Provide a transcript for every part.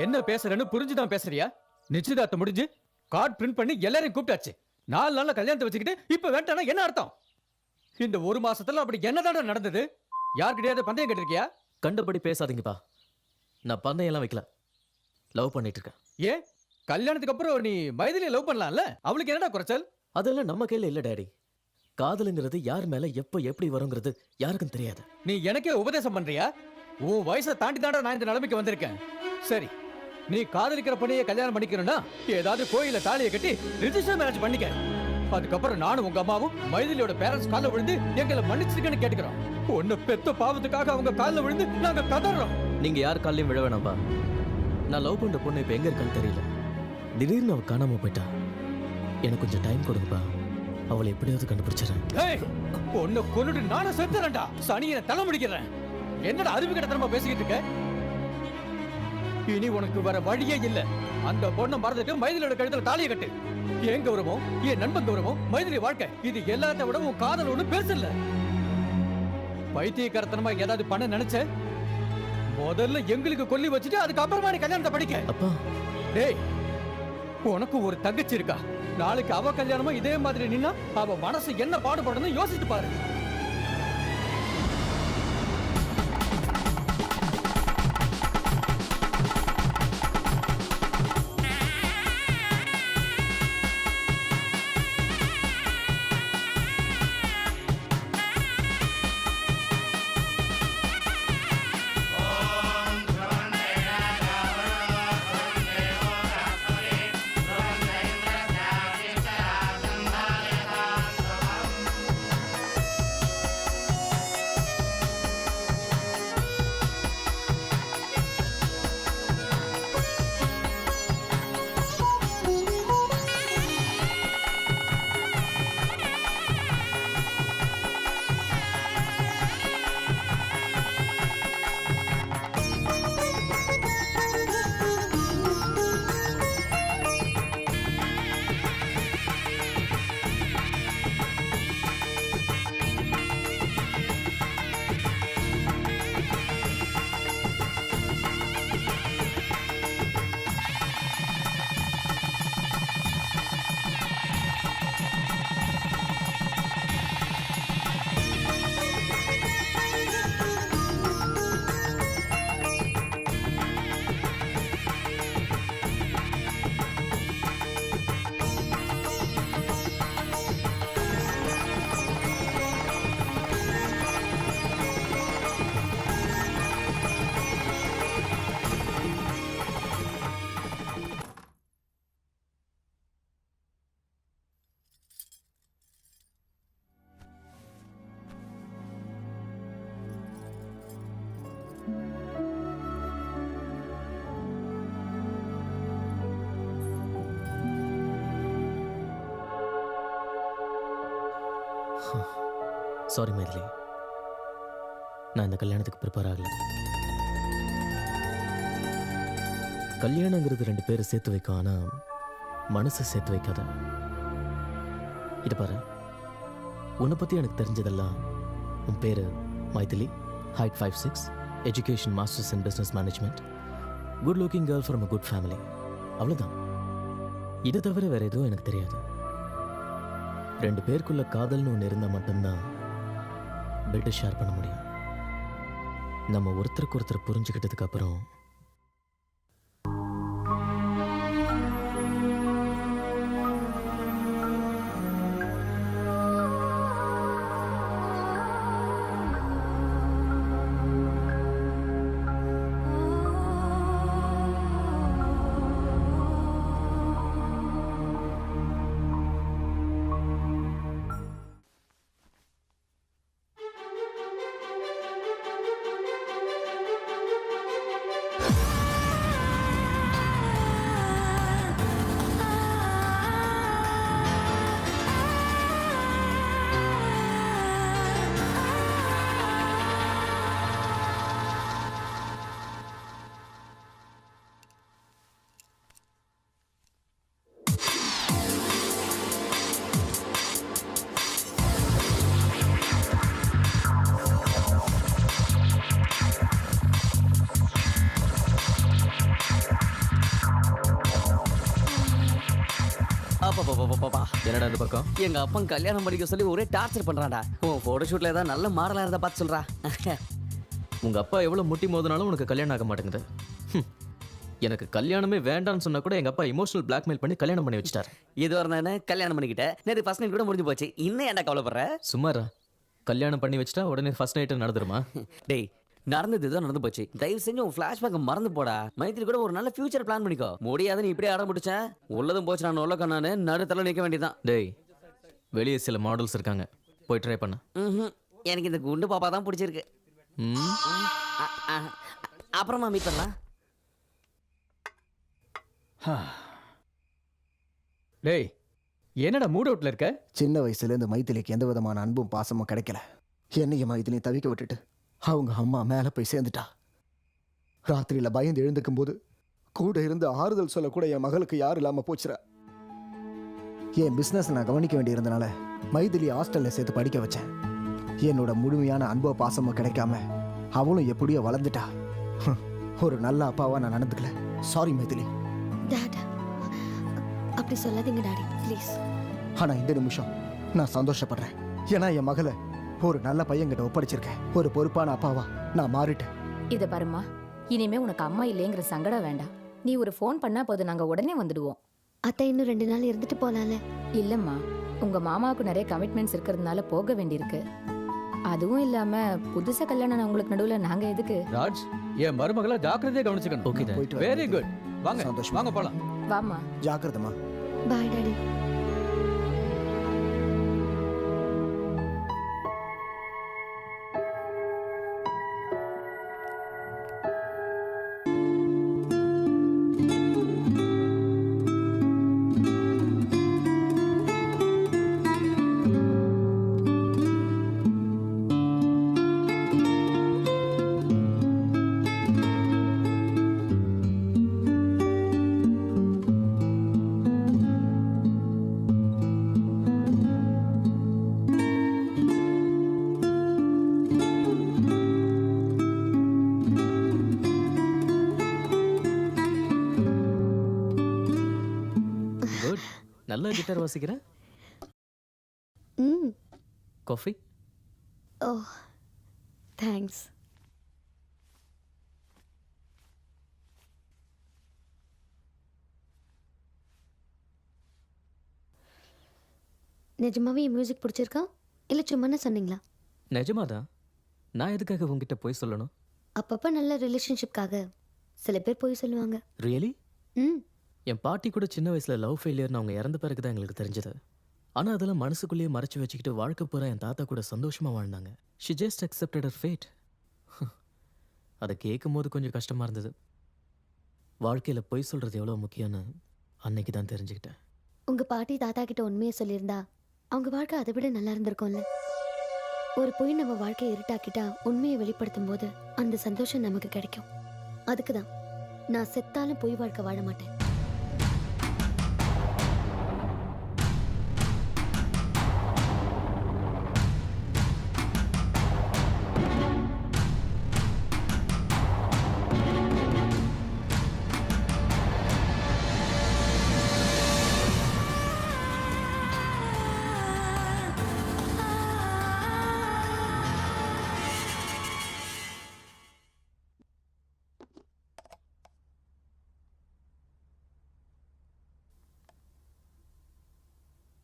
என்ன பேசுறேன்னு புரிஞ்சுதான் பேசுறியா? நிச்சயதார்த்தம் முடிஞ்சு கார்டு பிரிண்ட் பண்ணி எல்லாரையும் கூப்பிட்டாச்சு. 4 நாள்ல கல்யாணத்தை வச்சுக்கிட்டு இப்ப வேண்டானா என்ன அர்த்தம்? இந்த ஒரு மாசத்துல அப்படி என்னதான் நடந்தது? யார்கிட்டயாவது பந்தயம் கட்டிருக்கியா? கண்டபடி பேசாதீங்கப்பா. நான் பந்தயம் எல்லாம் வைக்கல. லவ் பண்ணிட்டு இருக்கேன். ஏன் கல்யாணத்துக்கு அப்புறம் நீ மைதிலியை லவ் பண்ணலாம்ல? அவளுக்கு என்னடா குறைச்சல்? அதெல்லாம் நம்ம கையில இல்ல டாடி. காதலுங்கிறது யார் மேல எப்ப எப்படி வருங்கிறது யாருக்கும் தெரியாது. நீ எனக்கே உபதேசம் பண்றியா? உன் வயசை தாண்டி தாண்டா நான் இந்த நிலைமைக்கு வந்திருக்கேன். சரி, நீ காதலிக்கிற பொண்ணையே கல்யாணம் பண்ணிக்கணும்னா ஏதாவது கோயில தாலியை கட்டி ரிஜிஸ்டர் மேரேஜ் பண்ணிக்க. அதுக்கப்புறம் நானும் உங்க அம்மாவும் மைதிலியோட பேரண்ட்ஸ் காலில் விழுந்து எங்களை மன்னிச்சிருக்கேன்னு கேட்டுக்கிறோம். ஒன்னு பெத்த பாவத்துக்காக அவங்க காலில் விழுந்து நாங்க கதறோம். நீங்க யார் காலையும் விழ வேணாம்பா. நான் லவ் பண்ற பொண்ணு இப்ப எங்க இருக்கான்னு தெரியல. திடீர்னு அவ காணாம போயிட்டா. எனக்கு கொஞ்சம் டைம் கொடுங்கப்பா. அவளை எப்படியாவது கண்டுபிடிச்சிடறேன். பொண்ணு கொன்னுட்டு நானும் செத்துறேன்டா. சனியை தலை முடிக்கிறேன். என்னடா அறிவு கிட்டத்தனமா பேசிக்கிட்டு இருக்க? இனி உனக்கு வர வழியே இல்ல. அந்த பொண்ணை மறந்துட்டு மைதிலியோட கழுத்துல தாலியை கட்டு. என் கௌரவம், என் நண்பன் கௌரவம், மைதிலி வாழ்க்கை இது எல்லாத்த விட உன் காதல் ஒண்ணு பெருசு இல்ல. பைத்தியக்காரத்தனமா ஏதாவது பண்ண நினைச்ச முதல்ல எங்களுக்கு கொல்லி வச்சுட்டு அதுக்கப்புறமா நீ கல்யாணத்தை படிக்க. அப்பா டேய், உனக்கு ஒரு தங்கச்சி இருக்கா. நாளைக்கு அவ கல்யாணமா இதே மாதிரி நின்னா அவ மனசு என்ன பாடுபடணும் யோசிச்சு பாரு. சாரி மைதிலி, நான் இந்த கல்யாணத்துக்கு ப்ரிப்பேர் ஆகல. கல்யாணங்கிறது 2 பேரை சேர்த்து வைக்கும், ஆனா மனசை சேர்த்து வைக்காத. இது பாரு, உன்னை பத்தி எனக்கு தெரிஞ்சதெல்லாம் உன் பேரு Maithili, height 5'6", education masters in business management, good looking girl from a good family. அவ்வளோதான். இதை தவிர வேற எதுவும் எனக்கு தெரியாது. 2 பேருக்குள்ள காதல்னு ஒன்று இருந்தால் மட்டும்தான் பெட்டை ஷேர் பண்ண முடியும். நம்ம ஒருத்தருக்கு ஒருத்தர் புரிஞ்சுக்கிட்டதுக்கு அப்புறம் அப்பா என்னடா இந்த பக்கம்? எங்க அப்பன் கல்யாணம் பண்ணிக்க சொல்லி ஒரே டார்ச்சர் பண்றான்டா. உன் போட்டோ ஷூட்ல ஏதாவது நல்ல மாடலா இருந்தா பார்த்து சொல்றா. உங்க அப்பா எவ்வளவு முட்டி மோதினாலும் உனக்கு கல்யாணம் ஆக மாட்டேங்குது. எனக்கு கல்யாணமே வேண்டாம்னு சொன்னா கூட எங்க அப்பா இமோஷனல் பிளாக்மெயில் பண்ணி கல்யாணம் பண்ணி வச்சிட்டார். இது வரணும் கல்யாணம் பண்ணிக்கிட்டேன். நேற்று ஃபர்ஸ்ட் நைட் கூட முடிஞ்சு போச்சு. இன்னும் ஏன்டா கவலைப்படுற? சும்மாரா, கல்யாணம் பண்ணி வச்சிட்டா உடனே ஃபர்ஸ்ட் நைட்டு நடந்துருமா? டேய், நடந்தது தான் நடந்து போச்சு. தயவு செஞ்சு உன் ஃபிளாஷ்பேக் மறந்து போடா. மைத்திரி கூட ஒரு நல்ல ஃபியூச்சர் பிளான் பண்ணிக்கோ. முடியாது, நீ இப்படியே ஆட முடிச்சேன். உள்ளதும் போச்சு, நான் உள்ள கண்ணானு நடுத்தல நிற்க வேண்டியதான். டேய், வெளியே சில மாடல்ஸ் இருக்காங்க, போய் ட்ரை பண்ண. எனக்கு இந்த குண்டு பாப்பா தான் பிடிச்சிருக்கு. அப்புறமா மீட் பண்ணலாம். டேய், என்னடா மூட் அவுட்ல இருக்க? சின்ன வயசுலேருந்து மைத்திலிக்கு எந்த விதமான அன்பும் பாசமும் கிடைக்கல. என்னைய மைத்திலி தவிக்க விட்டுட்டு அவங்க அம்மா மேலே போய் சேர்ந்துட்டா. ராத்திரியில் பயந்து எழுந்துக்கும் போது கூட இருந்து ஆறுதல் சொல்லக்கூட என் மகளுக்கு யாரும் இல்லாமல் போச்சுரா. என் பிஸ்னஸ் நான் கவனிக்க வேண்டியிருந்தனால மைதிலி ஹாஸ்டலில் சேர்த்து படிக்க வச்சேன். என்னோட முழுமையான அன்போ பாசமோ கிடைக்காம அவளும் எப்படியோ வளர்ந்துட்டா. ஒரு நல்ல அப்பாவா நான் நடந்துக்கல. சாரி மைதிலி. டாட், அப்படி சொல்லாதீங்க டாடி, ப்ளீஸ். ஆனால் இந்த நிமிஷம் நான் சந்தோஷப்படுறேன். ஏன்னா என் மகளை ஒரு நல்ல பையன்கிட்ட ஒப்படைச்சிருக்கேன். ஒரு பொறுப்பான அப்பாவா நான் மாறிட்டேன். இத பாருமா, இனிமே உனக்கு அம்மா இல்லைங்கிற சங்கடம் வேண்டாம். நீ ஒரு ஃபோன் பண்ணா போதும், நாங்க உடனே வந்துடுவோம். அத்தை இன்னும் 2 நாள் இருந்துட்டு போலாம்ல? இல்லம்மா, உங்க மாமாவுக்கு நிறைய கமிட்மெண்ட்ஸ் இருக்கிறதுனால போக வேண்டியிருக்கு. அதுவும் இல்லாம புதுசா கல்யாணம் உங்களுக்கு நடுவுல நாங்க எதுக்கு? ராஜ், என் மருமகளை ஜாக்கிரதையா கவனிச்சுக்கணும். ஓகே தான். போயிட்டு வரேன். Very good. வாங்க சந்தோஷம். வாங்க போலாம். வாமா. ஜாக்கிரதமா. Bye daddy. குட், நல்ல கிட்டார் வாசிக்கிற. ம். காஃபி? Oh, thanks. நிஜமாவே என் மியூசிக் பிடிச்சிருக்கா இல்லை சும்மா சொன்னீங்களா? நிஜமாதான். நான் எதுக்காக உங்ககிட்ட போய் சொல்லணும்? அப்பப்போ நல்ல ரிலேஷன்ஷிப்காக சில பேர் போய் சொல்லுவாங்க. ரியலி? ம். என் பாட்டி கூட சின்ன வயசுல லவ் ஃபெயிலியர்னு அவங்க இறந்த பிறகு தான் எங்களுக்கு தெரிஞ்சது. ஆனால் அதெல்லாம் மனசுக்குள்ளேயே மறைச்சு வச்சுக்கிட்டு வாழ்க்கை பூரா என் தாத்தா கூட சந்தோஷமா வாழ்ந்தாங்க. She just accepted her fate. அதை கேட்கும் போது கொஞ்சம் கஷ்டமா இருந்தது. வாழ்க்கையில பொய் சொல்றது எவ்வளோ முக்கியம்னு அன்னைக்கு தான் தெரிஞ்சுக்கிட்டேன். உங்க பாட்டி தாத்தா கிட்ட உண்மையை சொல்லியிருந்தா அவங்க வாழ்க்கை அதை விட நல்லா இருந்திருக்கும்ல. ஒரு பொய் நம்ம வாழ்க்கையை இருட்டாக்கிட்டா உண்மையை வெளிப்படுத்தும் போது அந்த சந்தோஷம் நமக்கு கிடைக்கும். அதுக்கு தான் நான் செத்தாலும் பொய் வாழ்க்கை வாழ மாட்டேன்.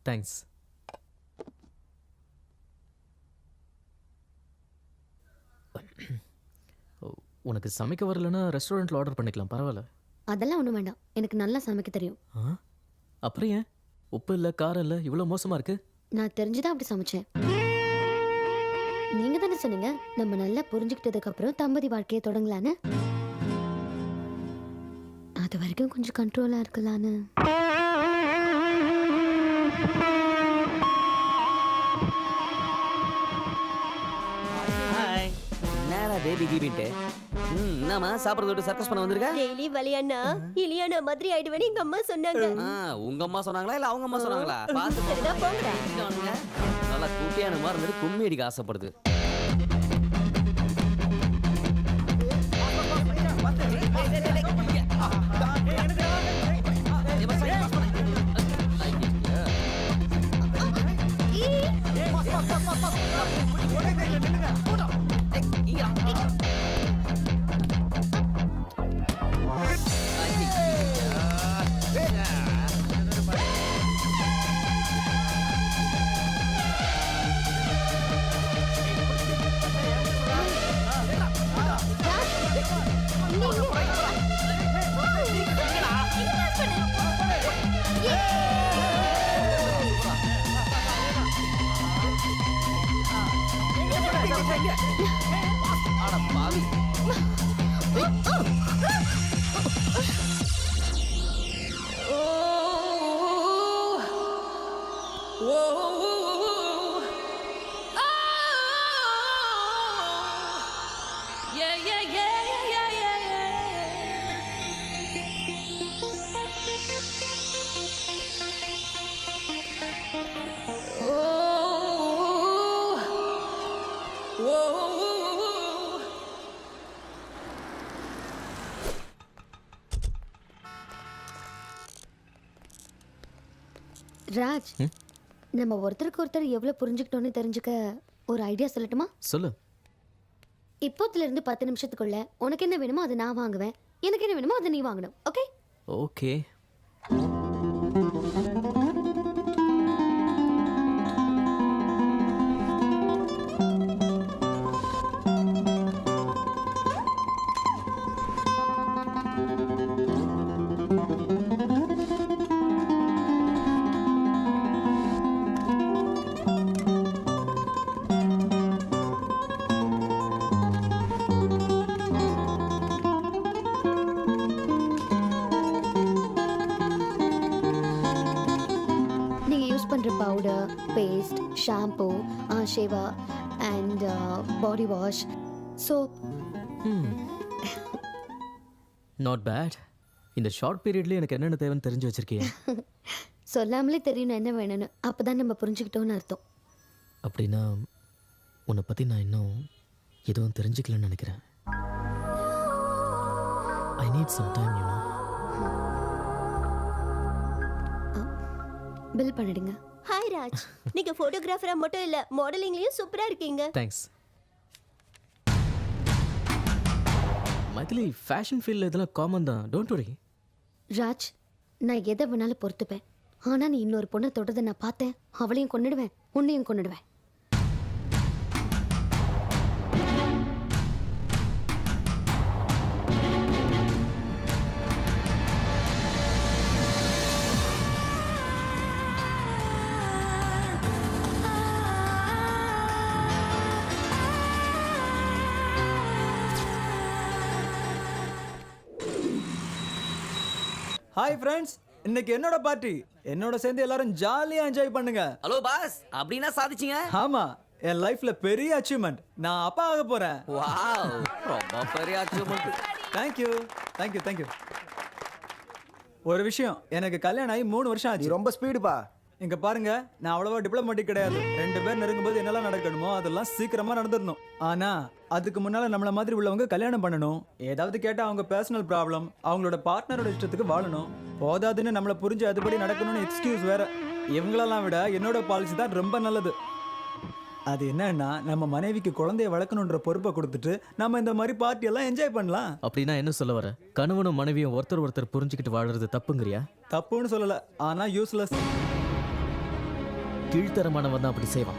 தேங்க்ஸ். உனக்கு சமைக்க வரலன்னா ரெஸ்டாரண்ட்டில் ஆர்டர் பண்ணிக்கலாம், பரவாயில்ல. அதெல்லாம் ஒன்றும் வேண்டாம், எனக்கு நல்லா சமைக்க தெரியும். ஆ, அப்புறம் ஏன் உப்பு இல்லை காரம் இல்லை இவ்வளோ மோசமாக இருக்கு? நான் தெரிஞ்சுதான் அப்படி சமைச்சேன். நீங்க தானே சொன்னீங்க நம்ம நல்லா புரிஞ்சுக்கிட்டதுக்கு அப்புறம் தம்பதி வாழ்க்கையை தொடங்கலான்னு. அது வரைக்கும் கொஞ்சம் கண்ட்ரோலா இருக்கலான்னு. ஹாய், என்னடா பேபி கீபிட்டு? என்னம்மா சாப்பிட்றது விட்டு சர்க்கஸ் பண்ண வந்திருக்க? டெய்லி வலியானா இலியானா மாதிரி ஆயிடுவேன்னு எங்க அம்மா சொன்னாங்க. உங்க அம்மா சொன்னாங்களா இல்ல அவங்க அம்மா சொன்னாங்களா? பார்த்து சரிதான் போங்கடா. நல்லா குட்டியான மாதிரி இருந்துட்டு கும்மி அடிக்க ஆசைப்படுது. அட பாவி. ராஜ், நம்ம ஒருத்தருக்கு ஒருத்தர் எவ்வளவு புரிஞ்சுக்கிட்டோன்னு தெரிஞ்சுக்க ஒரு ஐடியா சொல்லட்டுமா? சொல்லு. இப்போத்துல இருந்து 10 நிமிஷத்துக்குள்ள உனக்கு என்ன வேணுமோ அதை நான் வாங்குவேன், எனக்கு என்ன வேணுமோ அதை நீ வாங்கணும். ஓகே? ஓகே. நீங்க யூஸ் பண்ற பவுடர், பேஸ்ட், ஷாம்பு, ஷேவா and body wash, soap. Not bad. இந்த ஷார்ட் பீரியட்ல எனக்கு என்னென்ன தேவைன்னு தெரிஞ்சு வச்சிருக்கீங்க. சொல்லாமலே தெரியணும் என்ன வேணும்னு. அப்பதான் நம்ம புரிஞ்சுக்கிட்டோம்னு அர்த்தம். அப்படின்னா உன்னை பற்றி நான் இன்னும் எதுவும் தெரிஞ்சுக்கலன்னு நினைக்கிறேன். I need some time, you know. Bill பண்ணிடுங்க. ஹாய் ராஜ், நீங்க போட்டோகிராஃபரா மட்டும் இல்ல மாடலிங்லயும் சூப்பரா இருக்கீங்க. தேங்க்ஸ். மைதிலி, ஃபேஷன் ஃபீல்டில் இதெல்லாம் காமன் தான். Don't worry. ராஜ், நான் எதை வேணாலும் பொறுத்துப்பேன். ஆனா நீ இன்னொரு பொண்ணை தொட்டதை நான் பார்த்தேன். அவளையும் கொன்னுடுவேன், உன்னையும் கொன்னுடுவேன். ஹாய் ஃப்ரெண்ட்ஸ், இன்னைக்கு என்னோட பார்ட்டி. என்னோட சேர்ந்து எல்லாரும் ஜாலியா என்ஜாய் பண்ணுங்க. ஹலோ பாஸ், அப்படின்னா சாதிச்சீங்க. ஆமா, என் லைஃப்ல பெரிய அச்சீவ்மெண்ட். நான் அப்பா ஆக போறேன். வாவ், ரொம்ப பெரிய அச்சீவ்மெண்ட். Thank you thank you thank you. ஒரு விஷயம், எனக்கு கல்யாணம் ஆகி 3 வருஷம் நீ ஆச்சு. ரொம்ப ஸ்பீடுப்பா. இங்க பாருங்க, நான் அவ்வளவா டிப்ளமேட்டிக் கிடையாது. 2 பேர் நெருங்கும்போது என்னெல்லாம் நடக்கணுமோ அதெல்லாம் சீக்கிரமா நடந்துடணும். ஆனா அதுக்கு முன்னால நம்மள மாதிரி உள்ளவங்க கல்யாணம் பண்ணணும். ஏதாவது கேட்டா அவங்க பர்சனல் ப்ராப்ளம், அவங்களோட பார்ட்னரோட இஷ்டத்துக்கு வாழணும். போதாதுன்னு நம்மள புரிஞ்சு அதுபடி நடக்கணும்னு எக்ஸ்கியூஸ் வேற. இவங்களெல்லாம் விட என்னோட பாலிசி தான் ரொம்ப நல்லது. அது என்னன்னா, நம்ம மனைவிக்கு குழந்தைய வளர்க்கணுன்ற பொறுப்பை கொடுத்துட்டு நம்ம இந்த மாதிரி பார்ட்டி எல்லாம் என்ஜாய் பண்ணலாம். அப்படின்னா என்ன சொல்ல வர? கணவனும் மனைவியும் ஒருத்தர் புரிஞ்சுக்கிட்டு வாழறது தப்புங்கிறியா? தப்புன்னு சொல்லல, ஆனா யூஸ்லெஸ். கீழ்த்தரமானவன் தான் அப்படி செய்வான்.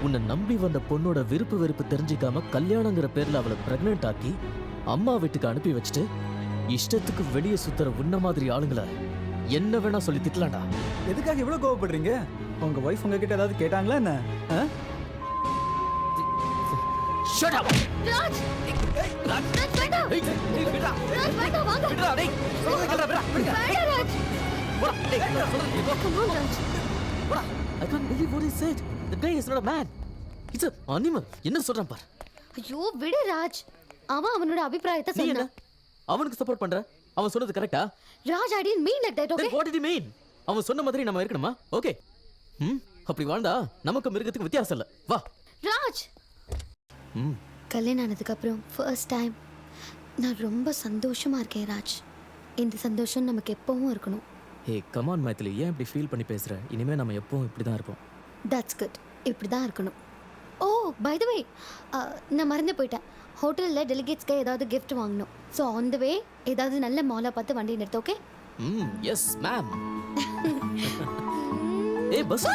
உன்னை நம்பி வந்த பொண்ணோட விருப்பு வெறுப்பு தெரிஞ்சிக்காம கல்யாணங்கிற பேர்ல அவளை பிரெக்னென்ட் ஆக்கி அம்மா வீட்டுக்கு அனுப்பி வச்சுட்டு இஷ்டத்துக்கு வெளியே சுத்துற உன்ன மாதிரி ஆளுங்களை என்ன வேணா சொல்லி திட்டலாம்டா. எதுக்காக இவ்வளவு கோவப்படுறீங்க? உங்க வைஃப் உங்ககிட்ட ஏதாவது கேட்டாங்களா என்ன? Shut up! ராஜ், ராஜ் வேண்டாம். ராஜ் வேண்டாம், வாங்க. வேண்டாம் Raj. Come on, Raj. I can't believe what he said. The guy is not a man. He's an animal. என்ன சொல்றான் பார். ஐயோ விடு ராஜ். அவன் அவனோட அபிப்பிராயத்தை நீ என்ன சொன்னான். அவனுக்கு சப்போர்ட் பண்ற? அவன் சொன்னது கரெக்ட்டா? Raj, I didn't mean like that, okay? Then what did he mean? அவன் சொன்ன மாதிரி நம்ம இருக்கணுமா? ஓகே. அப்படி வாழ்ந்தா நமக்கு மிருகத்துக்கு வித்தியாசம் இல்ல. வா. ராஜ், கல்யாணம் ஆனதுக்கு அப்புறம் ஃபர்ஸ்ட் டைம் நான் ரொம்ப சந்தோஷமா இருக்கேன் ராஜ். இந்த சந்தோஷம் நமக்கு எப்பவும் இருக்கணும். ஹே கம் ஆன் மைதிலி, ஏன் இப்படி ஃபீல் பண்ணி பேசுற? இனிமே நம்ம எப்பவும் இப்படி தான் இருப்போம். That's good. இப்படி தான் இருக்கணும். ஓ பை த வே, நான் மறந்து போயிட்டேன். ஹோட்டலில் டெலிகேட்ஸ்க்கு ஏதாவது கிஃப்ட் வாங்கணும். ஸோ ஆன் த வே ஏதாவது நல்ல மாலை பார்த்து வண்டி நிறுத்த. ஓகே? Yes ma'am. ஏய் பஸ்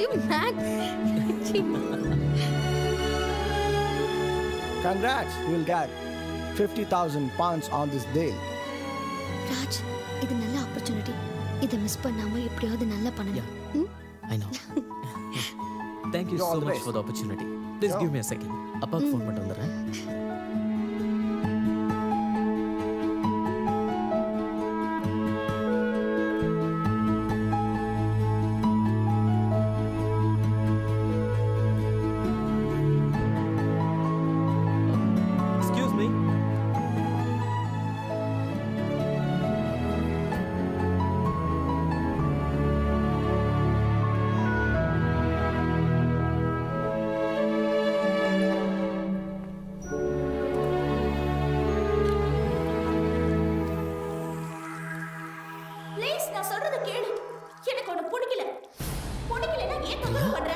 you man. Congrats, you will get 50,000 pounds on this deal. Raj, இது நல்ல ஆப்பர்ச்சுனிட்டி. இதை மிஸ் பண்ணாம எப்படியாவது நல்லா பண்ணணும். I know. Thank you You're so all much best. for the opportunity. Please give me a second. அப்பாவுக்கு ஃபோன் பண்ணிட்டு வந்துடுறேன். Excuse me. ப்ளீஸ் நான் சொல்றத கேளு. எனக்கு ஒண்ணு பிடிக்கல. பிடிக்கலனா ஏன் தொந்தரவு பண்ற?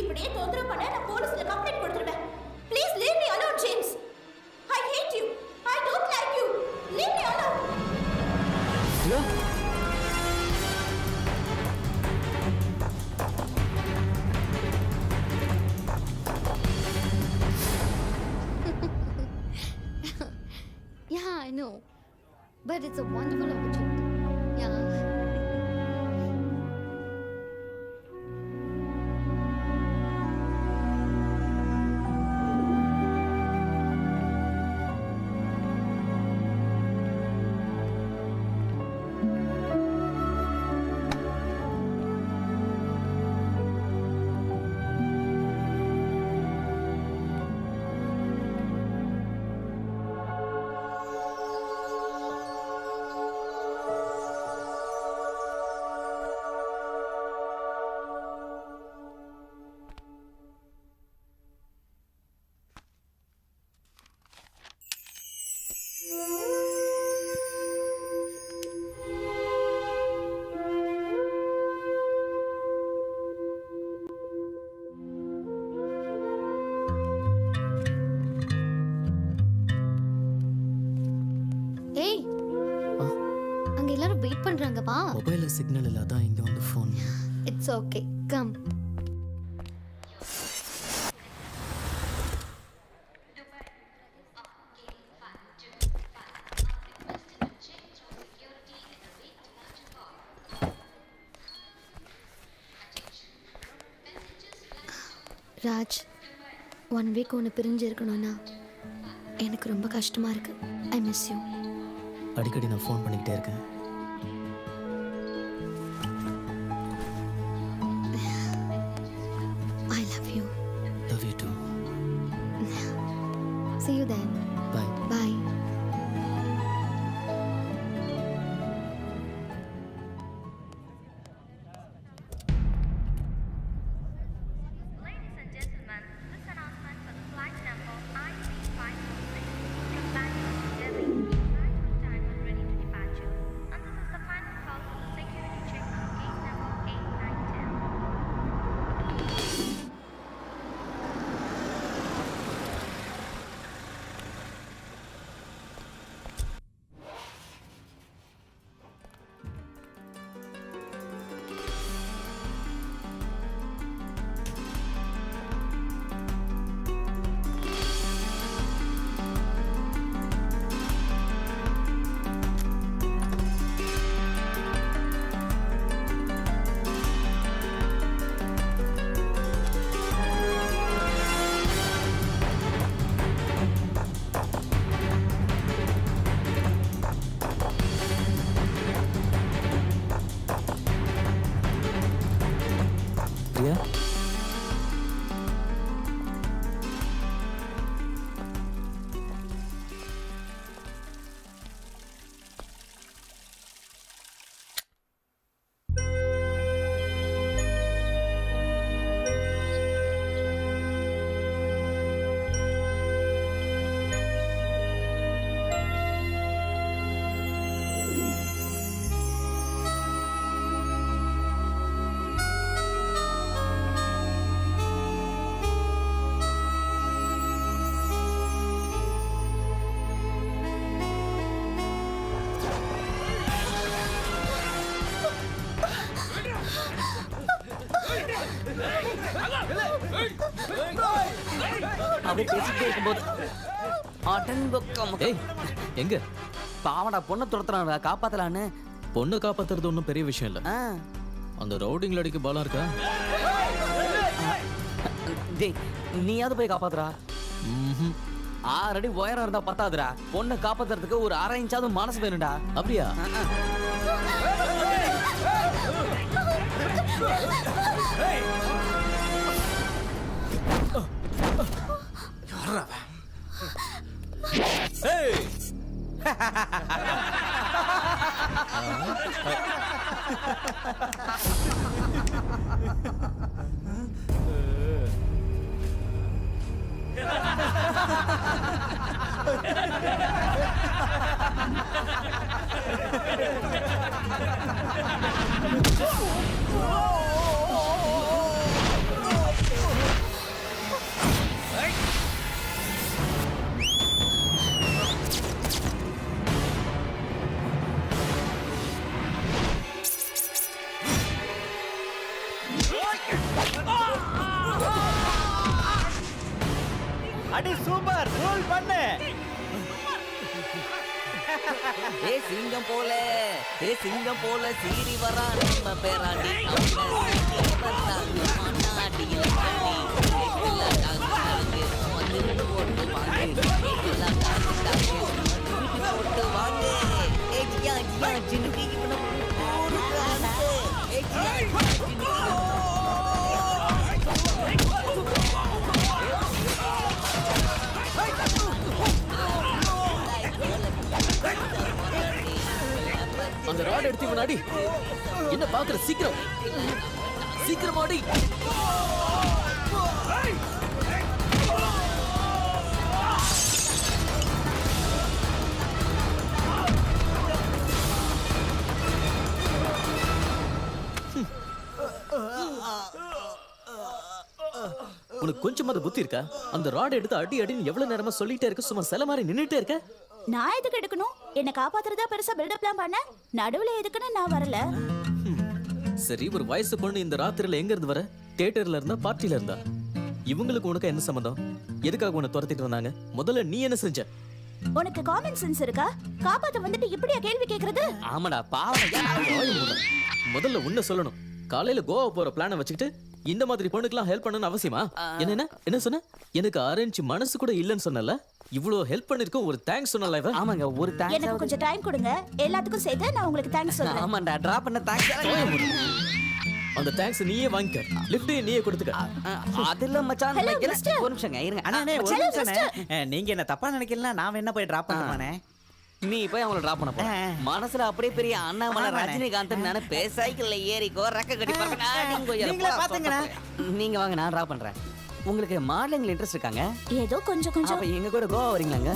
இப்படியே தொந்தரவு பண்ண நான் போலீஸ்ல கம்ப்ளைண்ட் கொடுத்துடுவேன். Please leave me alone James. I hate you. I don't like you. Leave me alone. Yeah, I know. But it's a wonderful opportunity. Yeah. ஏய் அங்க எல்லாரும் வெயிட் பண்றாங்க வா. மொபைல்ல சிக்னல் இல்ல, அதான் இங்க வந்து phone. It's okay come. Raj 1 week ஒன்று பிரிஞ்சு இருக்கணும்னா எனக்கு ரொம்ப கஷ்டமா இருக்கு. I miss you. அடிக்கடி நான் ஃபோன் பண்ணிக்கிட்டே இருக்கேன். I love you. Love you too. See you then. Bye. Bye. Ladies and gentlemen, this announcement for the flight number IT546 from Bangalore to Delhi. Flight on time and ready to departure. And this is the final call for the security check on gate number 8910. Priya, அப்படியே பேசிக்கிட்டே இருக்கும்போது ஏய் எங்க பாவடா பொண்ணை துரத்துறான்டா, காப்பாத்தலான்னு. பொண்ணு காப்பாத்துறது ஒன்றும் பெரிய விஷயம் இல்லை. ஆ. அந்த ரவுடிங்ல அடிக்க பாலம் இருக்கா? டேய் நீயாவது போய் காப்பாத்துறா. 6 அடி உயரம் இருந்தா பத்தாதுடா. பொண்ணை காப்பாத்துறதுக்கு ஒரு 1/2 இன்ச்சாவது மனசு வேணும்டா. அப்படியா? அடி சூப்பர், ரோல் பண்ணு. ஏ சிங்கம் போல சீறி வரா நம்ம பேராண்டி. அந்த ராட் எடுத்து முன்னாடி என்ன பாக்குற? சீக்கிரம் சீக்கிரம் ஆடி. உனக்கு கொஞ்சமாவது புத்தி இருக்கா? அந்த ராட் எடுத்து அடி அடின்னு எவ்வளவு நேரமா சொல்லிட்டே இருக்க, சும்மா சில மாதிரி நின்னுட்டே இருக்க. நான் எதுக்கு எடுக்கணும்? என்ன காப்பாத்துறதா பெருசா பில்டப்லாம் பண்ண? நடுவுல எதுக்குன்னு நான் வரல. சரி, ஒரு வயசு பொண்ணு இந்த ராத்திரில எங்க இருந்து வர? தியேட்டர்ல இருந்தா, பார்ட்டில இருந்தா? இவங்களுக்கு உனக்கு என்ன சம்பந்தம்? எதுக்காக உன்னை துரத்திட்டு வந்தாங்க? முதல்ல நீ என்ன செஞ்ச? உனக்கு காமன் சென்ஸ் இருக்கா? காப்பாத்த வந்துட்டு இப்படியா கேள்வி கேக்குறது? ஆமாடா பாவம். முதல்ல உன்னை சொல்லணும். காலையில கோவா போற பிளான வச்சுக்கிட்டு இந்த மாதிரி பொண்ணுக்கெல்லாம் ஹெல்ப் பண்ணணும்னு அவசியமா? என்ன சொன்ன? எனக்கு அரேஞ்ச் மனசு கூட இல்லன்னு சொன்னல. இவ்ளோ ஹெல்ப் பண்ணிருக்கோம், ஒரு தேங்க்ஸ் சொன்னல இவ. ஆமாங்க, ஒரு தேங்க்ஸ். எனக்கு கொஞ்சம் டைம் கொடுங்க, எல்லாத்துக்கும் சேர்த்து நான் உங்களுக்கு தேங்க்ஸ் சொல்றேன். ஆமாண்டா, டிரா பண்ண தேங்க்ஸ். அந்த தேங்க்ஸ் நீயே வாங்கிக்க, லிஃப்ட் நீயே கொடுத்துக்க. அதுல மச்சான் Hello, வைக்கல. mister. ஒரு நிமிஷங்க இருங்க. அண்ணே ஒரு Hello, நிமிஷம்ண்ணே. நீங்க என்ன தப்பா நினைக்கலாம், நான் என்ன போய் டிராப் பண்ணுவானே. நீ போய் அவங்கள டிராப் பண்ண போ. மனசுல அப்படியே பெரிய அண்ணாமலை ரஜினிகாந்த் நினைப்பே. சைக்கிள்ல ஏறிக்கோ, ரெக்க கட்டி பறக்க. நீங்களே பாத்துங்கண்ணா. நீங்க வாங்க, நான் டிராப் பண்றேன். உங்களுக்கு மாடலிங்ல இன்ட்ரெஸ்ட் இருக்காங்க? ஏதோ கொஞ்சம் அப்ப எங்க கூட கோவா வரீங்களாங்க?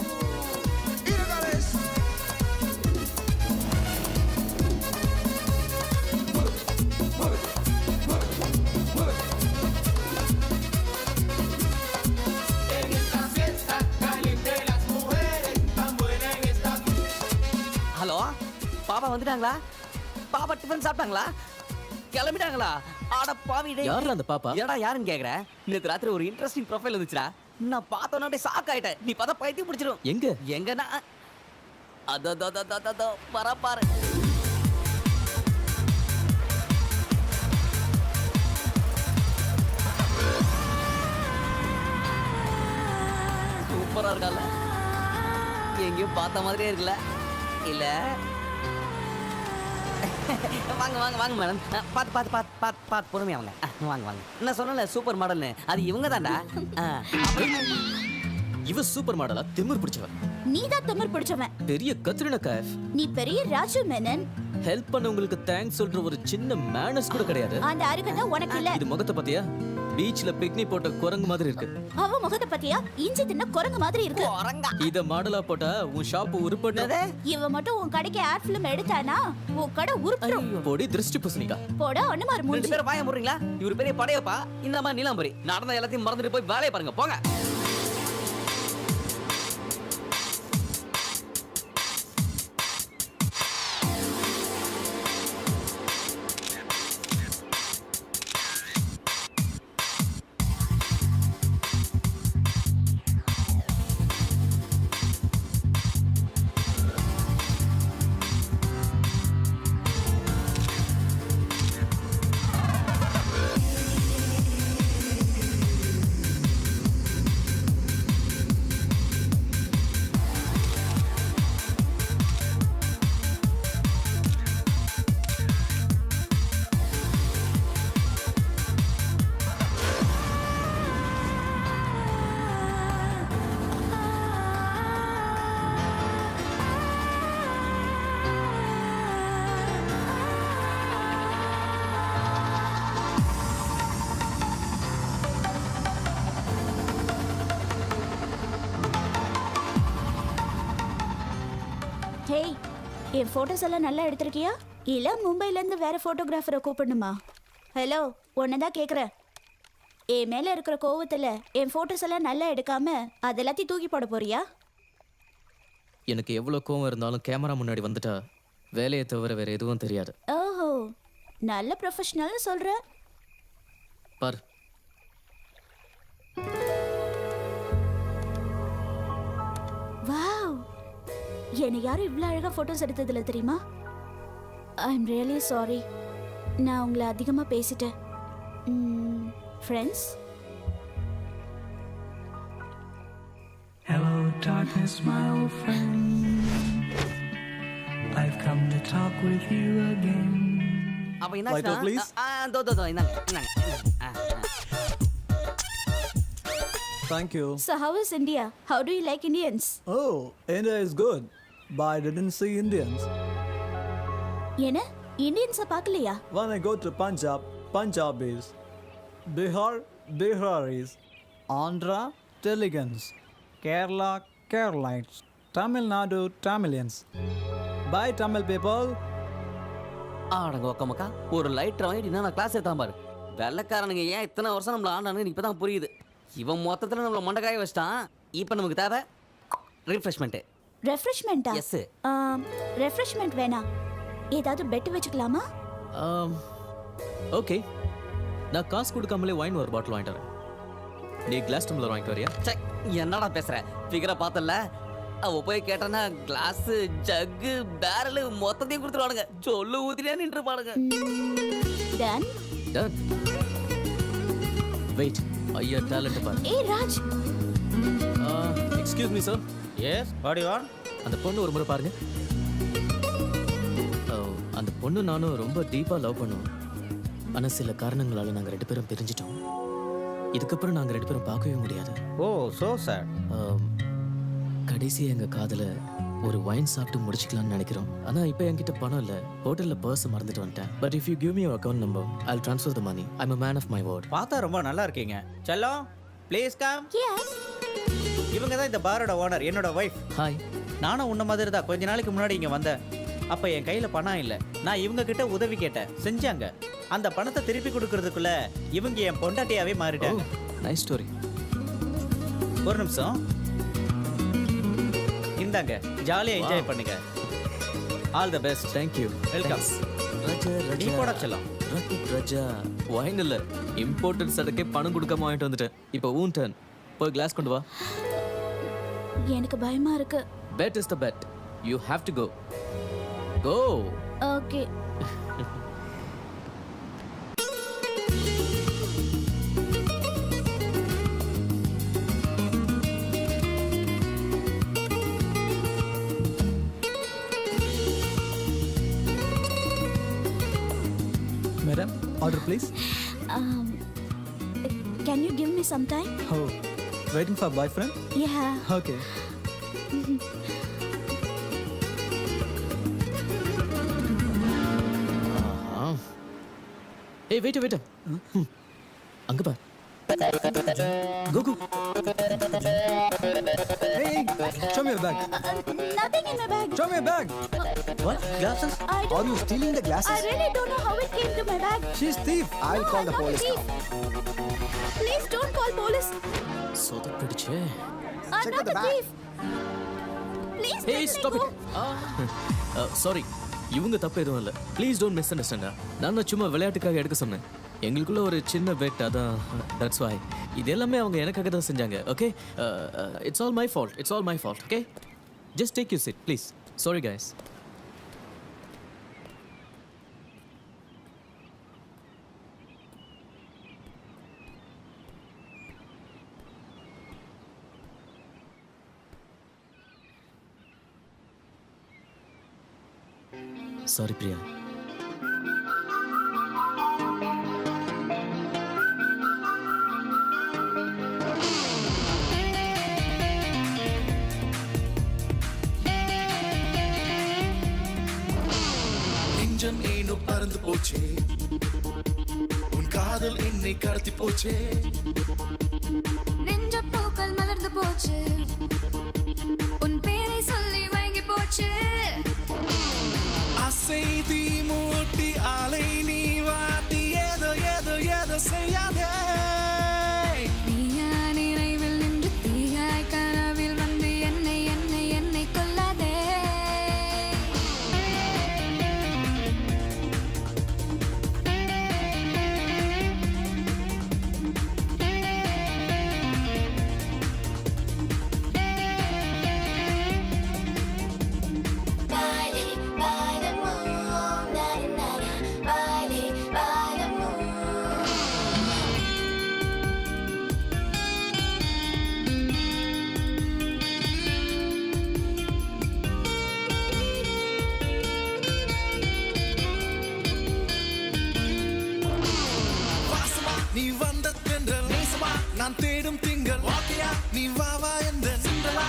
ஹலோ, பாப்பா வந்துட்டாங்களா? பாப்பா டிஃபன் சாப்பிட்டாங்களா? கிளம்பிட்டாங்களா? அட பாவி டேய். யாரா அந்த பாப்பா? ஏடா யாருன்னு கேக்குற? நேத்து ராத்திரி ஒரு இன்ட்ரெஸ்டிங் ப்ரொஃபைல் வந்துச்சுடா. நான் பார்த்தோன்னே அப்படியே ஷாக் ஆயிட்டேன். நீ பார்த்தா பைத்தியம் பிடிச்சிரும். எங்கன்னா அதோ பரப்பாரு. சூப்பரா இருக்கல. எங்கேயும் பார்த்த மாதிரியே இருக்குல்ல? இல்ல வாங்க வாங்க வாங்க மேடம். பாத்து பாத்து பாத்து பாத்து பாத்து பொறுமையா வாங்க. வாங்க வாங்க. நான் சொன்னல சூப்பர் மாடல்னு, அது இவங்க தான்டா. இவ சூப்பர் மாடலா? திமிர் பிடிச்சவ. நீதான் திமிர் பிடிச்சவன். பெரிய கத்ரினா கைஃப். நீ பெரிய ராஜு மேனன். ஹெல்ப் பண்ண உங்களுக்கு தேங்க்ஸ் சொல்ற ஒரு சின்ன மேனர்ஸ் கூட கிடையாது. அந்த அருகதை உனக்கு இல்ல. இது முகத்தை பாத்தியா? பீச்ல பிக்னிக் போட்ட குரங்கு மாதிரி இருக்கு. அவ முகத்தை பத்தியா? இஞ்சி தின்ன குரங்கு மாதிரி இருக்கு. இத மாடலா போட்டா உன் ஷாப் உருப்படாதே. இவ மட்டும் உன் கடைக்கு ஆட் ஃபிலிம் எடுத்தானா உன் கடை உருப்பிடும். போடி திருஷ்டி பூசணிக்கா. போடா ஒண்ணுமார் ரெண்டு மூஞ்சி. பேரும் வாய முறீங்களா? இவரு பெரிய படையப்பா, இந்த மாதிரி நீலாம்பரி. நடந்த எல்லாத்தையும் மறந்துட்டு போய் வேலையை பாருங்க, போங்க. என் போட்டோஸ் எல்லாம் நல்லா எடுத்திருக்கியா இல்ல மும்பைல இருந்து வேற போட்டோகிராஃபரை கூப்பிடணுமா? ஹலோ, உன்னதான் கேக்குறேன். என் மேல இருக்கிற கோவத்துல என் போட்டோஸ் எல்லாம் நல்லா எடுக்காம அது எல்லாத்தையும் தூக்கி போட போறியா? எனக்கு எவ்வளோ கோவம் இருந்தாலும் கேமரா முன்னாடி வந்துட்டா வேலையை தவிர வேற எதுவும் தெரியாது. ஓஹோ, நல்ல ப்ரொஃபஷனல்னு சொல்ற. பார், வாவ், என்னை யாரும் இவ்வளோ அழகா போட்டோஸ் எடுத்ததில்ல தெரியுமா? ஐ எம் ரியலி சாரி, நான் உங்களை அதிகமாக பேசிட்டேன். Friends, Hello, darkness, my old friend. I've come to talk with you again. அப்ப என்ன Light up, please. இந்தாங்க. Thank you. so how is India? How do you like Indians? Oh, India is good, but I didn't see Indians. என்ன இந்தியன்ஸை பார்க்கலையா? When I go to Punjab, Punjabis. Bihar, Biharis. Andhra, Teluguns. Kerala, Keralites. Tamil Nadu, Tamilians. Bye, Tamil people. ஆடங்க ஒக்கமக்கா, ஒரு light வாங்கிட்டு நான் class எடுத்தான் பாரு. வெள்ளைக்காரனுங்க ஏன் இத்தனை வருஷம் நம்மள ஆண்டானுங்க இப்பதான் புரியுது. இவன் மொத்தத்துல நம்மள மண்டக்காய வச்சிட்டான். இப்போ நமக்கு தேவை ரிஃப்ரெஷ்மெண்ட். ரெஃப்ரெஷ்மெண்ட்டா? எஸ். ரெஃப்ரெஷ்மெண்ட் வேணாம், ஏதாவது பெட் வச்சுக்கலாமா? ஓகே, நான் காசு கொடுக்காமலே வைன் ஒரு பாட்டில் வாங்கிட்டு வரேன். நீ கிளாஸ் டம்ளர் வாங்கிட்டு வரியா? சே, என்னடா பேசுற? ஃபிகரை பார்த்தல, அவ போய் கேட்டானா கிளாஸ், ஜக்கு, பேரல் மொத்தத்தையும் கொடுத்துருவானுங்க. சொல்லு ஊத்தினே நின்று பாருங்க. டன். டன். வெயிட், ஐயா டேலண்ட் பாரு. ஏய் Raj. Excuse me sir. Yes, what you want? அந்த பொண்ணு ஒரு முறை பாருங்க. அந்த பொண்ணு நானும் ரொம்ப டீப்பாக லவ் பண்ணுவோம். ஆனால் சில காரணங்களால நாங்கள் 2 பேரும் பிரிஞ்சிட்டோம். இதுக்கப்புறம் நாங்கள் 2 பேரும் பார்க்கவே முடியாது. ஓ, சோ சாட். கடைசியாக எங்கள் காதலை ஒரு வைன் சாப்பிட்டு முடிச்சுக்கலாம்னு நினைக்கிறோம். ஆனால் இப்போ என்கிட்ட பணம் இல்லை. ஹோட்டலில் பர்ஸை மறந்துட்டு வந்துட்டேன். But if you give me your account number, I'll transfer the money. I'm a man of my word. பார்த்தா ரொம்ப நல்லா இருக்கீங்க. செல்லம், ப்ளீஸ் கம். எஸ். இவங்க தான் இந்த பாரோட ஓனர், என்னோட ஒய்ஃப். ஹாய். நானும் உன்ன மாதிரி தான் கொஞ்ச நாளைக்கு முன்னாடி இங்கே வந்தேன். அப்போ என் கையில் பணம் இல்லை. நான் இவங்க கிட்ட உதவி கேட்டேன், செஞ்சாங்க. அந்த பணத்தை திருப்பி கொடுக்கறதுக்குள்ள இவங்க என் பொண்டாட்டியாவே மாறிட்டாங்க. Nice story. ஒரு நிமிஷம், இந்தாங்க, ஜாலியாக என்ஜாய் பண்ணுங்க. All the best. Thank you. Welcome. நீ போட செல்லம். ரஜா, வைன் இல்லை, இம்போர்ட்டட் சரக்கே பணம் கொடுக்காம வாங்கிட்டு வந்துட்டேன். இப்போ ஊன் டர்ன். போய் கிளாஸ் கொண்டு வா. எனக்கு பயமா இருக்கு. Bet is the bet. You have to go. Go. Okay. Madam, order please. Can you give me some time? Oh, waiting for boyfriend? Yeah. Okay. Hey, wait. அங்க பா. Go. Hey, show me your bag. Nothing in my bag. Show me your bag. What? Glasses? I Are don't. you stealing the I glasses? really don't know how it came to my bag. She's thief. I'll No, call I'm the not a police thief. now. Please don't call police. சொதப்பிடுச்சே. I'm Check not with the a bag. thief. Please Hey, let me stop go. it. Sorry. இவங்க தப்பு எதுவும் இல்லை. Please don't மிஸ் அண்டர்ஸ்டாண்டா. நான் சும்மா விளையாட்டுக்காக எடுக்க சொன்னேன். எங்களுக்குள்ள ஒரு சின்ன பெட், அதான் தட்ஸ் வை. இது எல்லாமே அவங்க எனக்காக தான் செஞ்சாங்க. Okay, it's all my fault. Okay, just take you sit please. Sorry guys. Sorry Priya. நெஞ்சம் ஏனோ பறந்து போச்சே, உன் காதல் என்னை கடத்தி போச்சே. நெஞ்ச பூக்கள் மலர்ந்து போச்சு, உன் பேரை சொல்லி வாங்கி போச்சு. நான் தேடும் திங்கள் வாக்கையா நீ வா வா எந்த சிந்தலா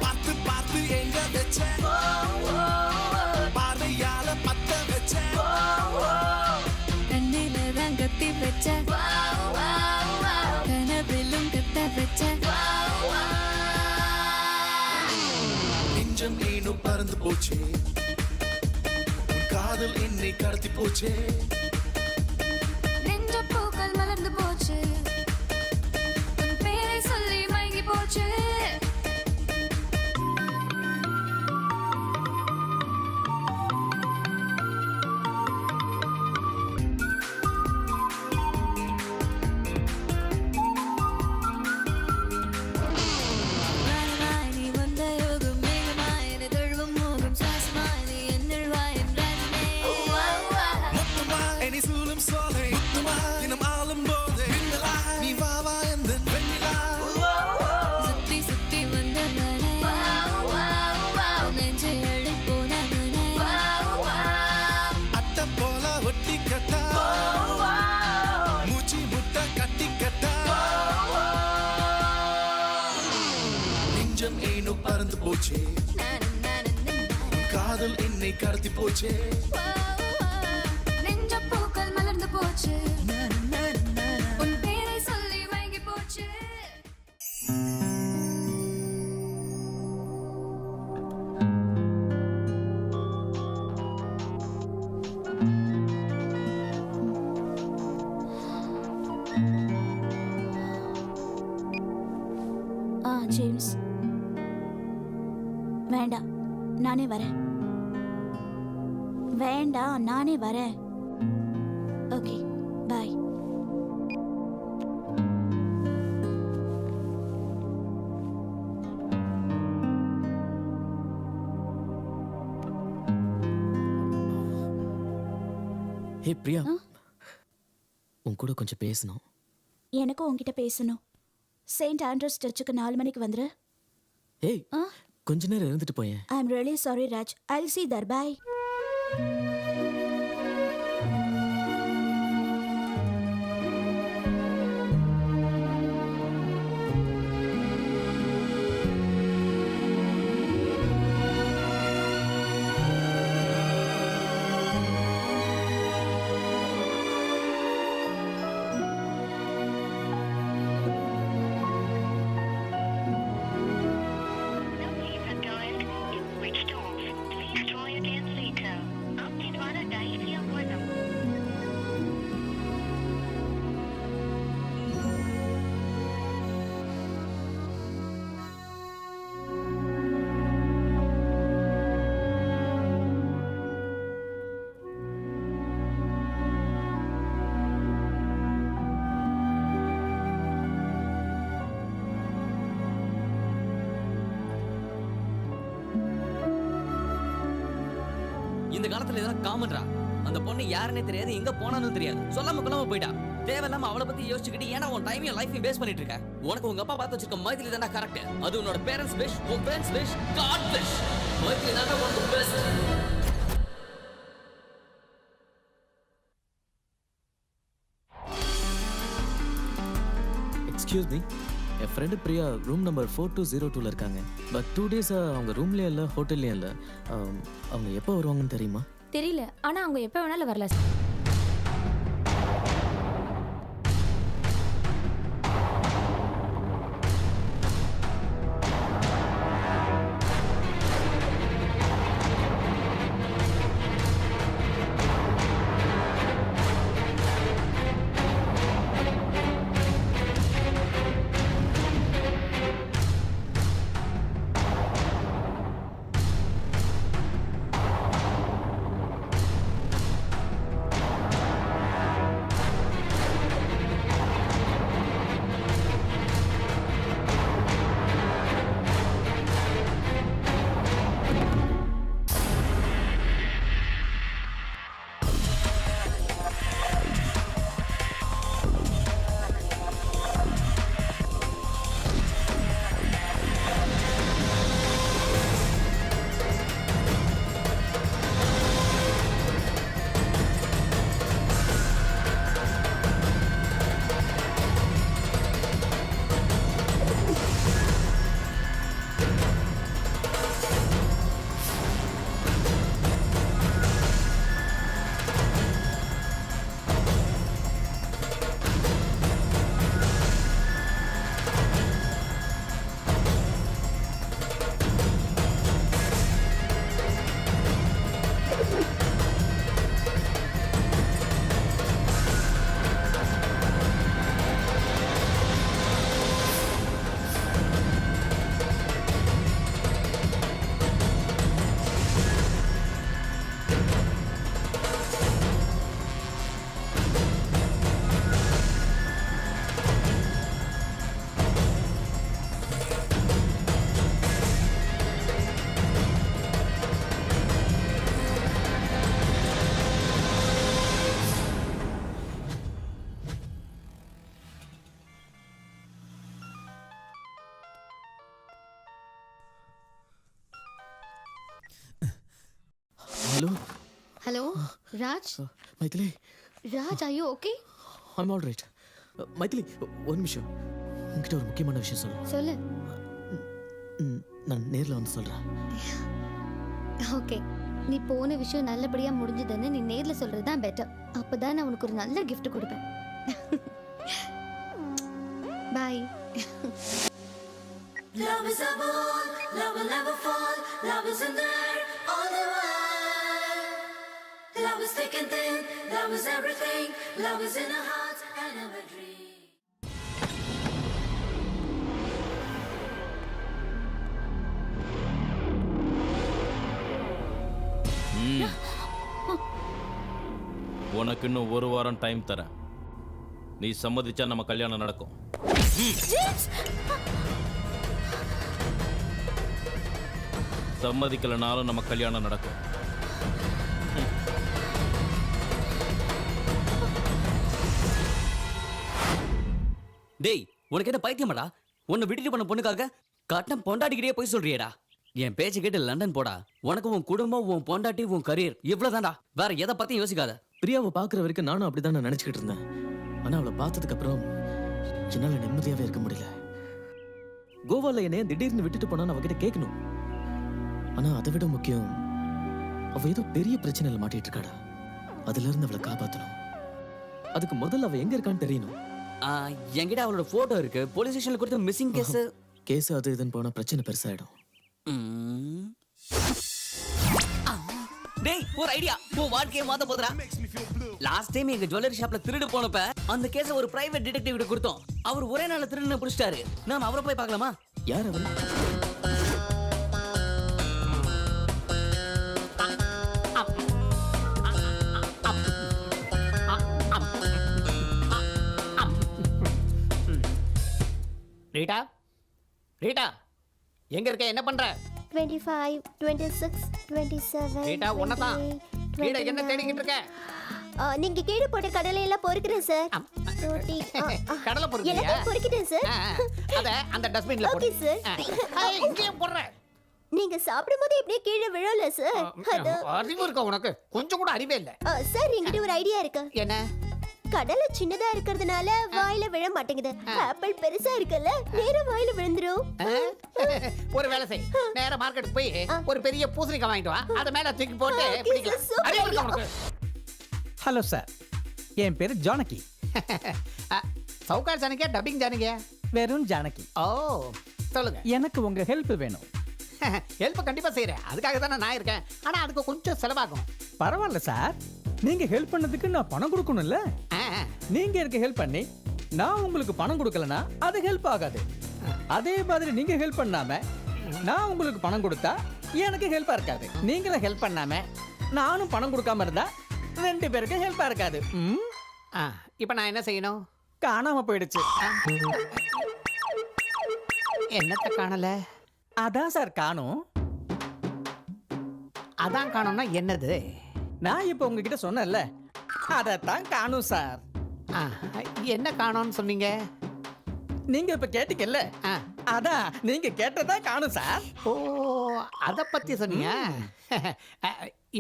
பார்த்து பார்த்து எங்க வச்ச பார்வையால பத்த வச்ச கத்தி வச்ச கனவிலும் கத்த வச்ச நெஞ்சம் ஏனோ பறந்து போச்சே உன் காதல் என்னை கடத்தி போச்சே நெஞ்ச பூக்கள் மலர்ந்து போச்சு உன் பேரை சொல்லி மயங்கி போச்சு மொத்தமா என்னை சூழும் சோலை முத்தமா தினம் ஆளும் போது மின்னலா நீ வா வா எந்த வெண்ணிலா சுத்தி சுத்தி வந்த நெஞ்சை அழி போன அட்ட போல ஒட்டி கட்டா மூச்சு முட்டை கட்டி கட்டா நெஞ்சம் ஏனோ பறந்து போச்சே காதல் என்னை கடத்தி போச்சே நெஞ்ச பூக்கள் மலர்ந்து போச்சு உன் பேரை சொல்லி மயங்கி போச்சு ஜேம்ஸ் வேண்டாம் நானே வரேன் வேண்டாம் நானே வரேன் ஓகே பாய் ஹே பிரியா உன் கூட கொஞ்சம் பேசணும். எனக்கும் உன்கிட்ட பேசணும். செயின்ட் ஆண்ட்ரூஸ் சர்ச்சுக்கு 4 மணிக்கு வந்துரு. ஏய் கொஞ்ச நேரம் இருந்துட்டு போயேன். I am really sorry Raj. I'll see there. Bye. இந்த காலத்துல இதெல்லாம் காமன்ரா. அந்த பொண்ணு யாருன்னே தெரியாது, எங்க போனான்னு தெரியாது, சொல்லாம கொள்ளாம போயிட்டா. தேவையில்லாம அவளை பத்தி யோசிச்சுக்கிட்டு ஏன்னா உன் டைமையும் லைஃபையும் வேஸ்ட் பண்ணிட்டு இருக்க. உனக்கு உங்க அப்பா பார்த்து வச்சிருக்க மைத்திலி தானே கரெக்ட். அது உன்னோட பேரண்ட்ஸ் விஷ், உன் friends wish, God wish. Maithili தானே உனக்கு பெஸ்ட். எக்ஸ்கியூஸ் மீ, என் ஃப்ரெண்டு பிரியா ரூம் நம்பர் 4202ல இருக்காங்க. பட் 2 டேஸாக அவங்க ரூம்லேயும் இல்லை ஹோட்டல்லையும் இல்லை. அவங்க எப்போ வருவாங்கன்னு தெரியுமா? தெரியல, ஆனா அவங்க எப்போ வேணாலும் வரல. Hello hello Raj. Maithili, Raj are you okay? I'm all right. Maithili, ஒரு நிமிஷம். உங்ககிட்ட ஒரு முக்கியமான விஷயம் சொல்லணும். சொல்லு. நான் நேரில் வந்து சொல்கிறேன். ஓகே, நீ போன விஷயம் நல்லபடியா முடிஞ்சதுன்னு நீ நேர்ல சொல்றது தான் பெட்டர். அப்பதான் நான் உனக்கு ஒரு நல்ல gift கொடுப்பேன். பாய். Love is a ball, love will never fall. Love is in there all the while. Love is thick and thin, love is everything. Love is in our hearts and our dreams. உனக்கு இன்னும் ஒரு வாரம் time தரேன். நீ சம்மதிச்சா நம்ம கல்யாணம் நடக்கும். சம்மதிக்கலனாலும் நம்ம கல்யாணம் நடக்கும். டேய், உனக்கு என்ன பைத்தியமாடா? உன்னை விட்டுட்டு பண்ண பொண்ணுக்காக கட்டின பொண்டாட்டிக்கிட்டே போய் சொல்றியேடா. என் பேச்சு கேட்டு லண்டன் போடா. உனக்கு உன் குடும்பம், உன் பொண்டாட்டி, உன் கரியர் இவ்வளவுதான்டா. வேற எதை பத்தியும் யோசிக்காத. பிரியாவை பார்க்குற வரைக்கும் நானும் அப்படிதான் நான் நினச்சிக்கிட்டு இருந்தேன். ஆனால் அவளை பார்த்ததுக்கு அப்புறம் என்னால் நிம்மதியாகவே இருக்க முடியல. கோவாவில் என்னைய திடீர்னு விட்டுட்டு போனான்னு அவகிட்ட கேட்கணும். ஆனால் அதை விட முக்கியம், அவள் ஏதோ பெரிய பிரச்சனையில் மாட்டிட்டு இருக்காடா. அதுலேருந்து அவளை காப்பாற்றணும். அதுக்கு முதல்ல அவள் எங்கே இருக்கான்னு தெரியணும். என்கிட்ட அவளோட போட்டோ இருக்கு. போலீஸ் ஸ்டேஷன்ல கொடுத்த மிஸ்ஸிங் கேஸ் அது இதுன்னு போனால் பிரச்சனை பெருசாயிடும். டேய், ஒரு ஐடியா. உன் வாழ்க்கையை மாத்த போதுடா. லாஸ்ட் டைம் எங்க ஜுவல்லரி ஷாப்ல திருடு போனப்ப அந்த கேஸ ஒரு பிரைவேட் டிடெக்டிவ் கிட்ட கொடுத்தோம். அவர் ஒரே நாள்ல திருடுன பிடிச்சிட்டாரு. நாம அவரை போய் பார்க்கலாமா? யார் அவர்? ரீட்டா, ரீட்டா, எங்க இருக்க? என்ன பண்ற? 25, 26, 27. ரீட்டா, உன்னதான். ரீட்டா, என்ன தேடிக்கிட்டு இருக்க? நீங்க கீழே போட்ட கடலை எல்லாம் பொறுக்கிறேன் சார். கடலை பொறுக்கிறியா? எல்லாத்தையும் பொறுக்கிட்டேன் சார். அத அந்த டஸ்ட்பின்ல போடு. Okay sir. இங்கே போடுற. நீங்க சாப்பிடும்போது இப்படியே கீழே விழல சார். அறிவு இருக்கா உனக்கு? கொஞ்சம் கூட அறிவே இல்ல. சார், என்கிட்ட ஒரு ஐடியா இருக்கு. என்ன? கடலை சின்னதா இருக்கிறதுனால வாயில விழ மாட்டேங்குது. ஆப்பிள் பெருசா இருக்குல்ல, நேரா வாயில விழுந்துரும். ஒரு வேலை செய். நேரா மார்க்கெட் போய் ஒரு பெரிய பூசணிக்காய் வாங்கிட்டு வா. அத மேல தூக்கி போட்டு பிடிக்கலாம். அறிவு இருக்கா உனக்கு? ஹலோ சார், என் பேரு ஜானகி. சவுகார் ஜானகியா, டப்பிங் ஜானகியா? வெறும் ஜானகி. ஓ, சொல்லுங்க. எனக்கு உங்க ஹெல்ப் வேணும். ஹெல்ப் கண்டிப்பா செய்யறேன். அதுக்காக தானே நான் இருக்கேன். ஆனா அதுக்கு கொஞ்சம் செலவாகும். பரவாயில்ல சார், நீங்க ஹெல்ப் பண்ணதுக்கு நான் பணம் கொடுக்கணும்ல. நீங்க எனக்கு ஹெல்ப் பண்ணி நான் உங்களுக்கு பணம் கொடுக்கலனா அது ஹெல்ப் ஆகாது. அதே மாதிரி நீங்க ஹெல்ப் பண்ணாம நான் உங்களுக்கு பணம் கொடுத்தா எனக்கு ஹெல்ப்பா இருக்காது. நீங்களும் ஹெல்ப் பண்ணாம நானும் பணம் கொடுக்காம இருந்தா ரெண்டு பேருக்கு ஹெல்ப்பா இருக்காது. இப்போ நான் என்ன செய்யணும்? காணாம போயிடுச்சு. என்னத்த காணல? அதான் சார் காணும். அதான் காணும்னா என்னது? நான் இப்போ உங்ககிட்ட சொன்னேன்ல, அதைத்தான் காணும் சார். என்ன காணும்னு சொன்னீங்க? நீங்க இப்ப கேட்டீங்கல்ல, அதான் நீங்க கேட்டதா காணும் சார். ஓ, அத பத்தி சொன்னீங்க.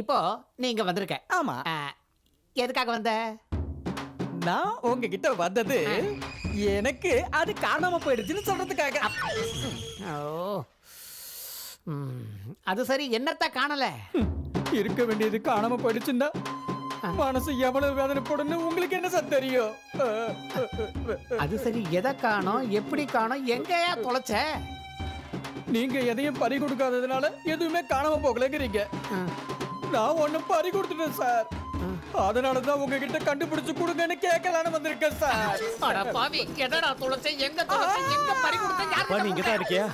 இப்போ நீங்க வந்திருக்க. ஆமா. எதுக்காக வந்த? நான் உங்ககிட்ட வந்தது எனக்கு அது காணாம போயிடுச்சுன்னு சொல்றதுக்காக. ஓ, அது சரி, என்னத்த காணல? இருக்க வேண்டியது காணாம போயிடுச்சுன்னா மனசு எவ்வளவு வேதனைப்படுன்னு உங்களுக்கு என்ன சார் தெரியும்? அது சரி, எதை காணோம், எப்படி காணோம், எங்கயா தொலைச்ச? நீங்க எதையும் பறி கொடுக்காததுனால எதுவுமே காணாம போகலங்கிறீங்க. நான் ஒண்ணு பறி கொடுத்துட்டேன் சார். அதனாலதான் உங்ககிட்ட கண்டுபிடிச்சு கொடுங்கன்னு கேட்கலான்னு வந்திருக்கேன் சார். அட பாவி, எதடா தொலைச்ச, எங்க தொலைச்ச, எங்க பறி கொடுத்த? யாரு? நீங்க தான் இருக்கியா?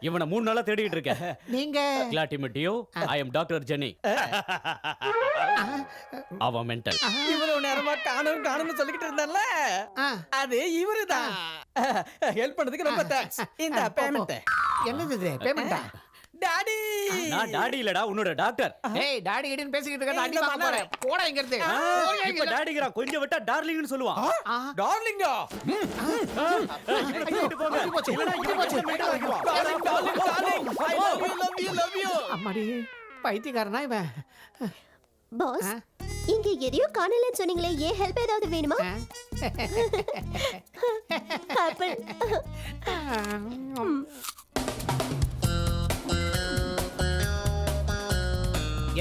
இவனை 3 நாளா தேடிட்டு இருக்கேன். நீங்க கிளாட்டிமிட்டியோ, ஐ அம் டாக்டர் ஜெனி. அவ மென்டல். இவ்வளவு நேரமா காணும் காணும்னு சொல்லிக்கிட்டு இருந்தால, அது இவருதான். ஹெல்ப் பண்ணதுக்கு ரொம்ப தேங்க்ஸ். இந்த பேமெண்ட். என்னது இது? பேமெண்டா? டாடி. நான் டாடி இல்லடா, உன்னோட டாக்டர். ஏய், டாடி கிட்டன்னு பேசிக்கிட்டு இருக்க. அடி வாங்க போறேன். போடா இங்க இருந்து. இப்ப டாடிங்கறா, கொஞ்சம் விட்டா டார்லிங்னு சொல்லுவான். டார்லிங்கா? இங்கிட்டு போங்க. இல்லடா, இங்க போச்சு. Darling, darling, darling. I love you, love you, love you. அம்மாடி, பைத்தியக்காரனா இவன்? பாஸ் இங்க எதையோ காணலன்னு சொன்னீங்களே, ஏன் ஹெல்ப் ஏதாவது வேணுமா? ஆப்பிள்.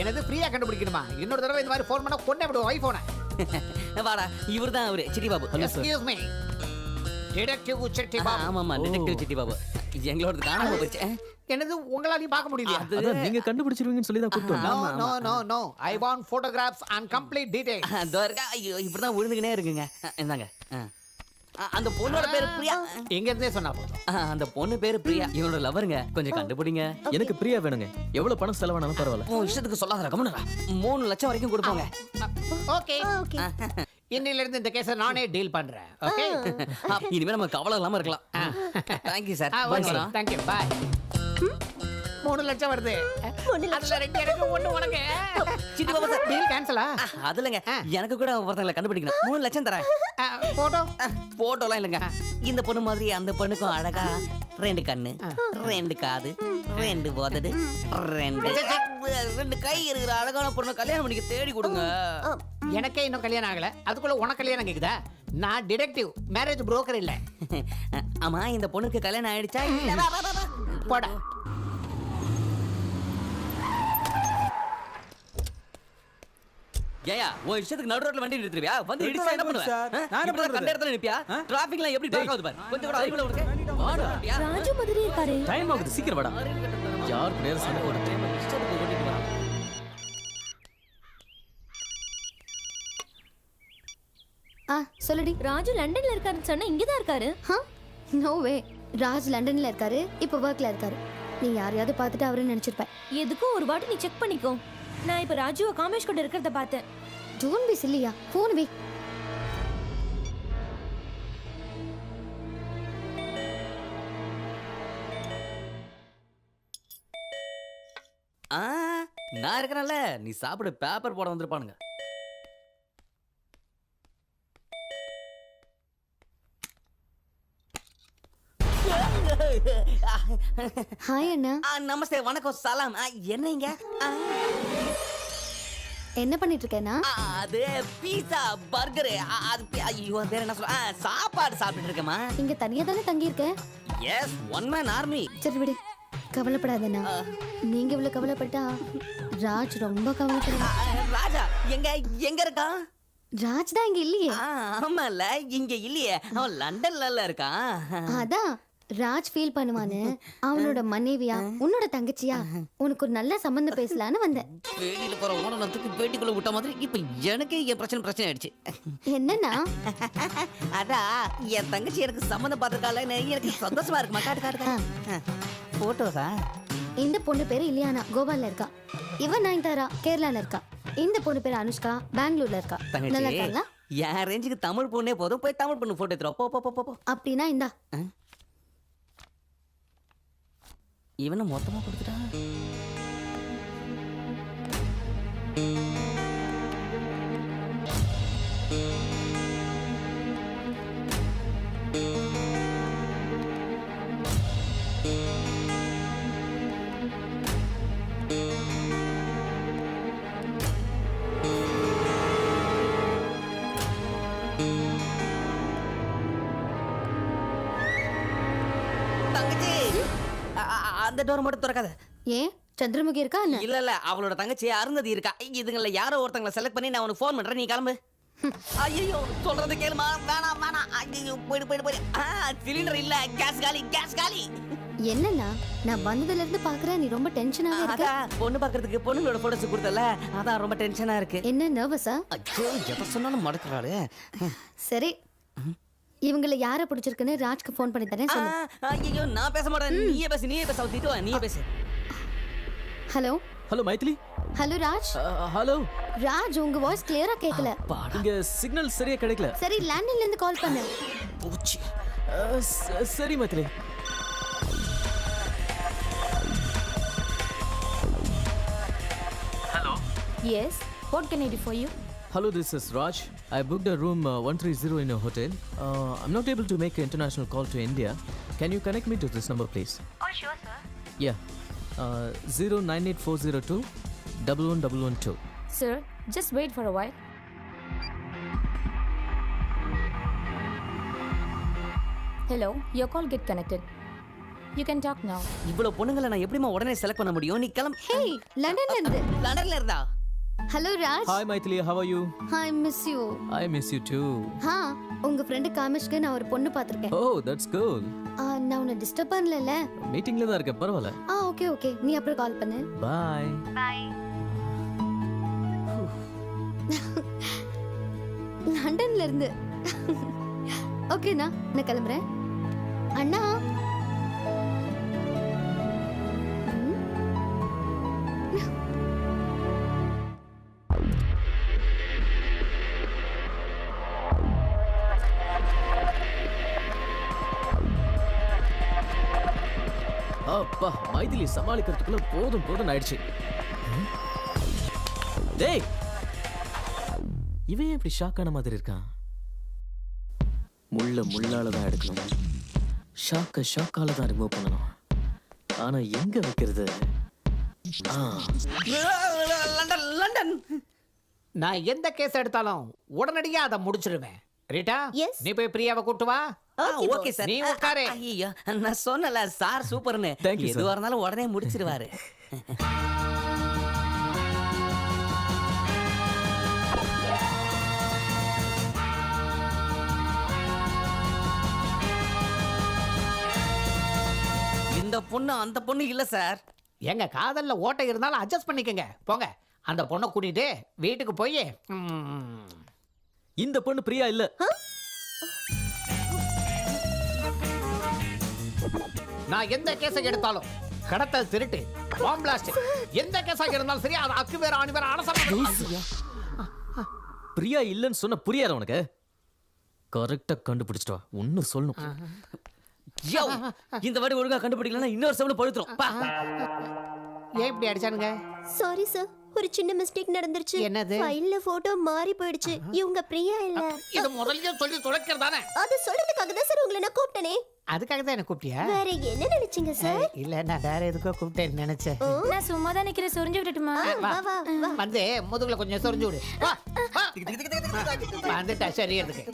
எனது ஃப்ரீயா கண்டுபிடிக்கணுமா? இன்னொரு தடவை இந்த மாதிரி ஃபோன் பண்ணா கொன்னே விடுவோம் ஐபோனை. வாடா இவர்தான் அவரு city Babu. Excuse me, detective city Babu. ஆமாமா டிடெக்டிவ் சிட்டி பாபு. எங்களோட காணாம போச்சு. என்னது உங்களாலையும் பார்க்க முடியலையா? அதான் நீங்க கண்டுபிடிச்சிருவீங்கன்னு சொல்லி தான் கூப்பிட்டு நோ வந்தேன். No no no, I want photographs and complete details. அதோ இருக்கா. ஐயோ இப்படிதான் விழுந்துக்கினே இருக்குங்க. இந்தாங்க. அந்த பொண்ணோட பேரு பிரியா. எங்க இருந்தே சொன்னா போதும். அந்த பொண்ணு பேரு பிரியா, இவனோட லவருங்க. கொஞ்சம் கண்டுபிடிங்க. எனக்கு பிரியா வேணுங்க. எவ்வளவு பணம் செலவானாலும் பரவாயில்ல. உன் இஷ்டத்துக்கு சொல்லாதடா, கம்முனு. 3 லட்சம் வரைக்கும் கொடுப்பாங்க. ஓகே இன்னில இருந்து இந்த கேஸை நானே டீல் பண்றேன். ஓகே இனிமே நம்ம கவலை இல்லாம இருக்கலாம். Thank you sir. Thank you bye. 3 லட்சம் வருது. அதுல 2 எனக்கு 1 உனக்கு. சிட்டி பாபு சார் டீல் கேன்சலா? அதுலங்க எனக்கு கூட ஒருத்தங்களை கண்டுபிடிக்கணும். 3 லட்சம் தரேன். போட்டோ போட்டோலாம் இல்லைங்க. இந்த பொண்ணு மாதிரி அந்த பொண்ணுக்கும் அழகா 2 கண்ணு, 2 காது, 2 உதடு, 2 கை இருக்கிற அழகான பொண்ணு கல்யாணம் பண்ணிக்க தேடி கொடுங்க. எனக்கே இன்னும் கல்யாணம் ஆகல, அதுக்குள்ள உனக்கு கல்யாணம் கேக்குதா? நான் டிடெக்டிவ், மேரேஜ் புரோக்கர் இல்ல. ஆமா இந்த பொண்ணுக்கு கல்யாணம் ஆயிடுச்சா? போடா. ஏயா உன் இஷ்டத்துக்கு நடு ரோட்ல வண்டி நிறுத்துறியா? வந்து இடிச்சா என்ன பண்ணுவ? நான் என்ன கண்ட இடத்துல நிப்பியா? டிராஃபிக்லாம் எப்படி டாக் ஆகுது பாரு. கொஞ்சம் கூட அறிவுல உனக்கு. வாடா. ராஜு மாதிரி இருக்காரு. டைம் ஆகுது, சீக்கிரம் வாடா. யார் பேர் சண்டை ஒரு டைம் இஷ்டத்துக்கு ஓட்டிட்டு வரான். சொல்லுடி. ராஜு லண்டன்ல இருக்காருன்னு சொன்னா இங்க தான் இருக்காரு. நோ வே. ராஜ் லண்டன்ல இருக்காரு, இப்போ ஒர்க்ல இருக்காரு. நீ யாரையாவது பார்த்துட்டு அவருன்னு நினைச்சிருப்ப. எதுக்கும் ஒரு வாட்டி நீ செக் பண்ணிக்கோ. நான் இப்ப ராஜுவை காமேஷ் கூட இருக்கிறத பார்த்தேன். டோன்ட் பி சில்லியா. போன் வை. நான் இருக்கறேன்ல, நீ சாப்பிடு. பேப்பர் போட வந்திருப்பானுங்க. ஹாய் அண்ணா. நமஸ்தே, வணக்கம், சலாம். என்னங்க என்ன பண்ணிட்டு இருக்கேன்னா? அது பீஸா பர்கர். அது ஐயோ பேர் என்ன சொல்ல? சாப்பாடு சாப்பிட்டு இருக்கேமா. இங்க தனியா தானே தங்கி இருக்க? Yes, one man army. சரி விடு, கவலைப்படாதண்ணா. நீங்க இவ்வளவு கவலைப்பட்டா ராஜ் ரொம்ப கவலைப்படுறான். ராஜா எங்க எங்க இருக்கான்? ராஜ் தான் இங்க இல்லையே. ஆமால, இங்க இல்லையே. அவன் லண்டன்ல இருக்கான். அதான் ராஜ் ஃபீல் பண்ணுவானு அவனோட மனைவியா உன்னோட தங்கச்சியா உனக்கு ஒரு நல்ல சம்பந்தம் பேசலான்னு வந்தேன். வேடியில போற ஓனத்துக்கு பேட்டிக்குள்ள விட்ட மாதிரி இப்ப எனக்கு என் பிரச்சனை ஆயிடுச்சு. என்னன்னா அதான் என் தங்கச்சி எனக்கு சம்பந்தம் பார்த்திருக்கால, எனக்கு சந்தோஷமா இருக்குமா. காட்டு போட்டோஸா? இந்த பொண்ணு பேரு இல்லையானா, கோவால இருக்கா. இவன் நயன்தாரா, கேரளால இருக்கா. இந்த பொண்ணு பேரு அனுஷ்கா, பெங்களூர்ல இருக்கா. நல்லா இருக்காங்களா? என் ரேஞ்சுக்கு தமிழ் பொண்ணே போதும். போய் தமிழ் பொண்ணு போட்டோ எடுத்துரும். போ போ போ. அப்படின்னா இந்தா. இவனை மொத்தமா கொடுத்துட்டா. அந்த டோர் மட்டும் திறக்காத. ஏன் சந்திரமுகி இருக்கா என்ன? இல்ல இல்ல, அவளோட தங்கச்சி அருந்ததி இருக்கா. இதுங்கள யாரோ ஒருத்தங்களை செலக்ட் பண்ணி நான் உனக்கு ஃபோன் பண்றேன், நீ கிளம்பு. ஐயோ சொல்றது கேளுமா. வேணாம் வேணாம். ஐயோ போயிடு. சிலிண்டர் இல்ல, கேஸ் காலி. என்னன்னா நான் வந்ததுல இருந்து பாக்குறேன் நீ ரொம்ப டென்ஷனாவே இருக்க. பொண்ணு பாக்குறதுக்கு பொண்ணுங்களோட போட்டோஸ் கொடுத்தல, அதான் ரொம்ப டென்ஷனா இருக்கு. என்ன நர்வஸா? ஐயோ எதை சொன்னாலும் மடக்குறாளே. சரி, இவங்கள யார பிடிச்சிருக்குன்னு ராஜ்க்கு ஃபோன் பண்ணி தரேன் சொல்லு. ஐயோ நான் பேச மாட்டேன். நீயே பேச. அவத்திட்டு நீயே பேசு. Hello Maithili. Hello Raj. Hello Raj, உங்க வாய்ஸ் கிளியரா கேட்கல. இங்க சிக்னல் சரியா கிடைக்கல. சரி, லேண்ட்லைன்ல இருந்து கால் பண்ணு. பூச்சி. சரி Maithili. Hello. Yes. What can I do for you? Hello, this is Raj. I booked a room 130 in a hotel. I'm not able to make an international call to India. Can you connect me to this number, please? Oh, sure, sir. Yeah. 098402 11112. Sir, just wait for a while. Hello, your call get connected. You can talk now. இவ்வளவு பொண்ணுங்களை நான் எப்படிமா உடனே select பண்ண முடியும்? நீ கிளம்பு. ஹே லண்டன்ல இருந்து. லண்டன்ல இருந்தா? Hello Raj. Hi Maithili, how are you? I miss you. I miss you too. உங்க ஃப்ரெண்ட் காமிஷ்க்கு நான் ஒரு பொண்ணு பாத்திருக்கேன். Oh, that's cool. நான் உன்னை டிஸ்டர்ப் பண்ணலல? மீட்டிங்ல தான் இருக்கேன், பரவாயில்ல. ஓகே நீ அப்புறம் கால் பண்ணு. Bye. லண்டன்ல இருந்து. ஓகேண்ணா, நான் கிளம்புறேன். அண்ணா. அப்பா, மைதிலி சமாளிக்கிறதுக்குள்ள போதும் ஆயிடுச்சு. டேய், இவன் ஏன் இப்படி ஷாக்கான மாதிரி இருக்கான்? முள்ளால தான் எடுக்கணும், ஷாக்கால தான் ரிமூவ் பண்ணணும். ஆனா எங்க வைக்கிறது? லண்டன். நான் எந்த கேஸ் எடுத்தாலும் உடனடியா அதை முடிச்சிடுவேன். ரீட்டா, நீ போய் பிரியாவை கூட்டு வா. Okay sir. நீ உட்காரு. ஐயோ, நான் சொன்னல சார் சூப்பர்னு. எதுவா இருந்தாலும் உடனே முடிச்சிடுவாரு. இந்த பொண்ணு அந்த பொண்ணு இல்ல சார். எங்க காதல்ல ஓட்டை இருந்தாலும் அட்ஜஸ்ட் பண்ணிக்கங்க. போங்க, அந்த பொண்ணை கூட்டிட்டு வீட்டுக்கு போய். இந்த பொண்ணு பிரியா இல்ல. நான் எந்த கேஸை எடுத்தாலும், கடத்தல், திருட்டு, பாம் பிளாஸ்ட், எந்த கேஸாக இருந்தாலும் சரி, அது அக்கு வேற ஆணி வேற அரசு. பிரியா இல்லன்னு சொன்ன புரியாத உனக்கு? கரெக்டா கண்டுபிடிச்சிட்டு வா. ஒன்னு சொல்லணும். இந்த வாட்டி ஒழுங்கா கண்டுபிடிக்கலன்னா இன்னொரு செவனு படுத்துரும். ஏன் இப்படி அடிச்சானுங்க? சாரி சார், ஒரு சின்ன மிஸ்டேக் நடந்துருச்சு. என்னது? ஃபைல்ல போட்டோ மாறி போயிடுச்சு. இவங்க பிரியா இல்ல. இது முதல்லயே சொல்லி தொலைக்கிறதானே? அது சொல்றதுக்காக தான் சார் உங்களை நான் கூப்பிட்டனே. அதுக்காக தான் என்ன கூப்பிட்டியா? வேற என்ன நினைச்சீங்க சார்? இல்ல, நான் வேற எதுக்கோ கூப்பிட்டேன்னு நினைச்சேன். நான் சும்மா தான் நிக்கிறேன், சொரிஞ்சு விட்டுட்டுமா? வா வந்து முதுகுல கொஞ்சம் சொரிஞ்சு விடு. வந்துட்டா சரியறதுக்கு.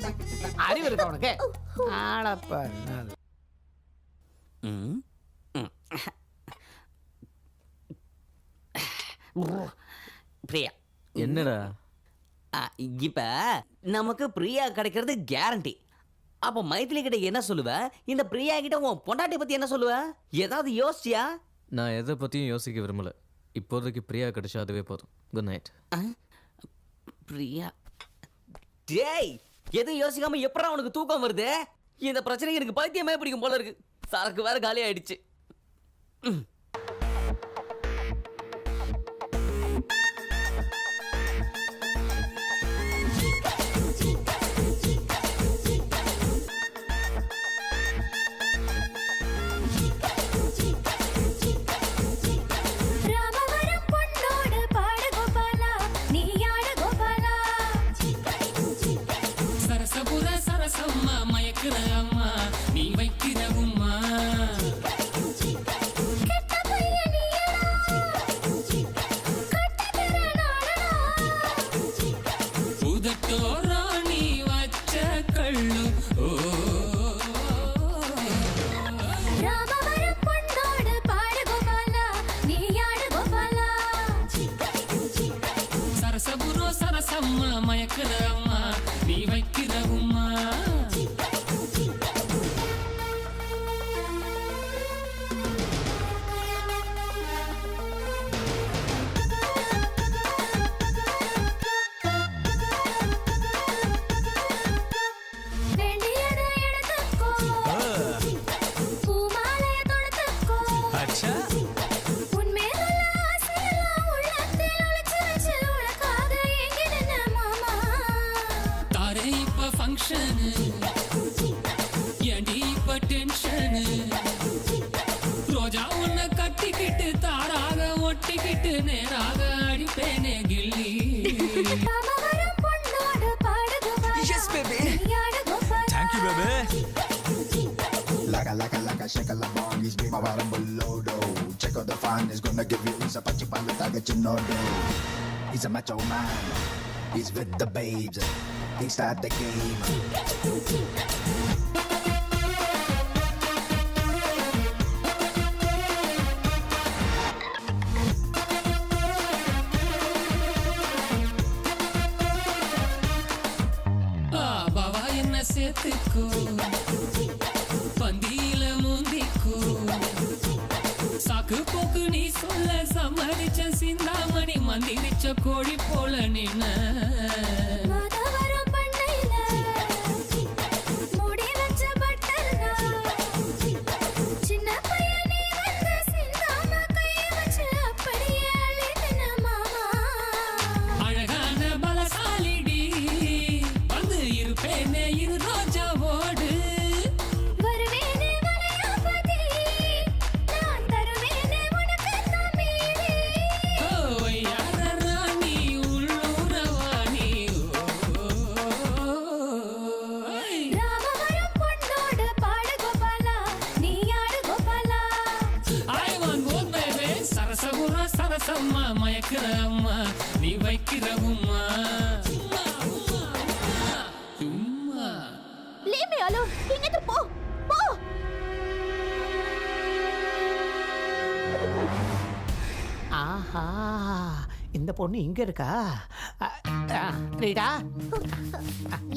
அறிவு இருக்கா உனக்கு? ஆளப்பா. பிரியா என்னடா? இப்ப நமக்கு பிரியா கிடைக்கிறது கேரண்டி. அப்ப மைதிலி கிட்ட என்ன சொல்லுவ? இந்த பிரியா கிட்ட உன் பொண்டாட்டி பத்தி என்ன சொல்லுவ? ஏதாவது யோசிச்சியா? நான் எதை பத்தியும் யோசிக்க விரும்பல. இப்போதைக்கு பிரியா கிடைச்சா அதுவே போதும். Good night. பிரியா, டேய், எதுவும் யோசிக்காம எப்படா உனக்கு தூக்கம் வருது? இந்த பிரச்சனை எனக்கு பைத்தியமே பிடிக்கும் போல இருக்கு. சரக்கு வேற காலி ஆயிடுச்சு. ரோஜா உன்னை கட்டிக்கிட்டு தாராக ஒட்டிக்கிட்டு நேராக அடிப்பேனே கில்லி. Yes, baby. Thank you, baby. Laga, laga, laga, shake. Kalabongis, be my bottom below though. Check out the finest, gonna give you isa pachipalo taga chinodo. He's a macho man, he's with the babes. They start the game. பாவா என்ன சேர்த்துக்கோ பந்தியில முந்திக்கோ சாக்கு போக்கு நீ சொல்ல சம்மதிச்ச சிந்தாமணி மந்திரிச்ச கோழி போல நின்ன அழகான பலசாலிடி வந்து இருப்பேனே இரு ரோஜாவோடு ஓ யார ராணி உள்ளூரவாணி ஐ வான் கோல் பேபே சரசகுரா சரசம்மா மயக்கிற அம்மா நீ வைக்கிற உம்மா சும்மா Leave me alone. இங்கிட்டு போ போ. ஆஹா இந்த பொண்ணு இங்க இருக்கா ரீடா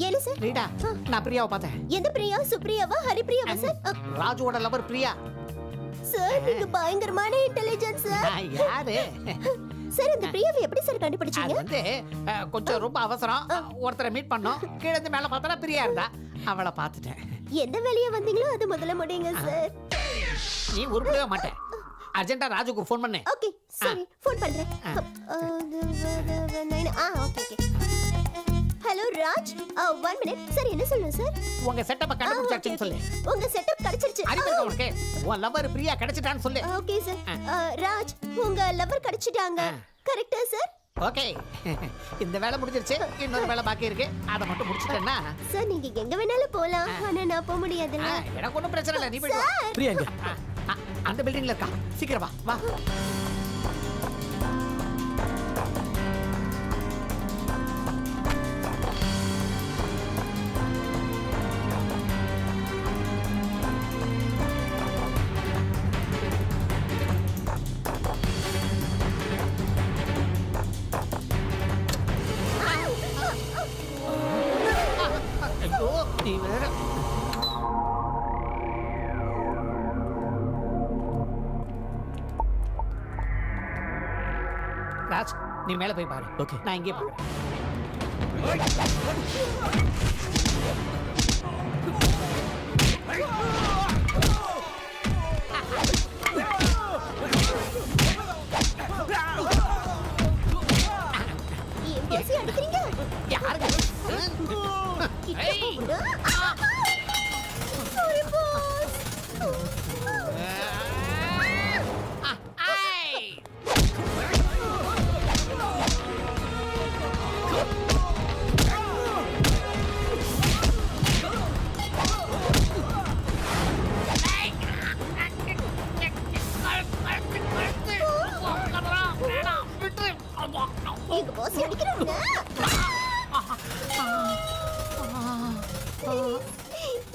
என்ன சார்? ரீடா நான் பிரியாவை பார்த்தேன் எந்த பிரியா? சுப்ரியாவா? ஹரிப்பிரியாவா சார்? ராஜுவோட லவர் பிரியா சார் நீங்க பயங்கரமான இன்டெலிஜென்ஸ் சார். யாரு சார் இந்த பிரியாவை எப்படி சார் அது கண்டுபிடிச்சீங்க? வந்து கொஞ்சம் ரொம்ப அவசரம் ஒருத்தரை மீட் பண்ணோம் கீழே இருந்து மேல பார்த்தா பிரியா இருந்தா அவளை பார்த்துட்டேன் எந்த வேலையா வந்தீங்களோ அது முதல்ல முடியுங்க சார். நீ உருப்படவே மாட்டேன் அர்ஜென்ட்டா ராஜுக்கு ஃபோன் பண்ணு ஓகே சரி ஃபோன் பண்றேன். Okay okay. Hello Raj 1 minute. Sir என்ன சொல்லணும் சார்? உங்க செட்டப்ப கண்டுபிடிச்சாச்சுன்னு சொல்லு உங்க செட்டப் கிடைச்சிருச்சு. அறிவு இருக்கா உனக்கு உன் லவர் பிரியா கிடைச்சிட்டான்னு சொல்லு ஓகே சார். ராஜ் உங்க லவர் கிடைச்சிட்டாங்க. கரெக்ட்டா சார்? ஓகே இந்த வேலை முடிஞ்சிருச்சு இன்னொரு வேலை பாக்கி இருக்கு அதை மட்டும் முடிச்சிட்டேன்னா சார் நீங்க எங்க வேணாலும் போலாம் ஆனா நான் போக முடியாதுல்ல. எனக்கு ஒன்றும் பிரச்சனை இல்லை நீ போயிட்டு வா. சார் பிரியா எங்க அந்த பில்டிங்ல இருக்கா சீக்கிரம் வா வா ஐயோ நீ வேற ராஜ் நீ மேல போய் பாரு Okay. நான் இங்கே பாக்குறேன் ஏன் பாசி அடிக்கிறீங்க? யாருங்க ஏய் சாரி பாஸ். ஐய் எங்க பாசி அடிக்கிறாங்க.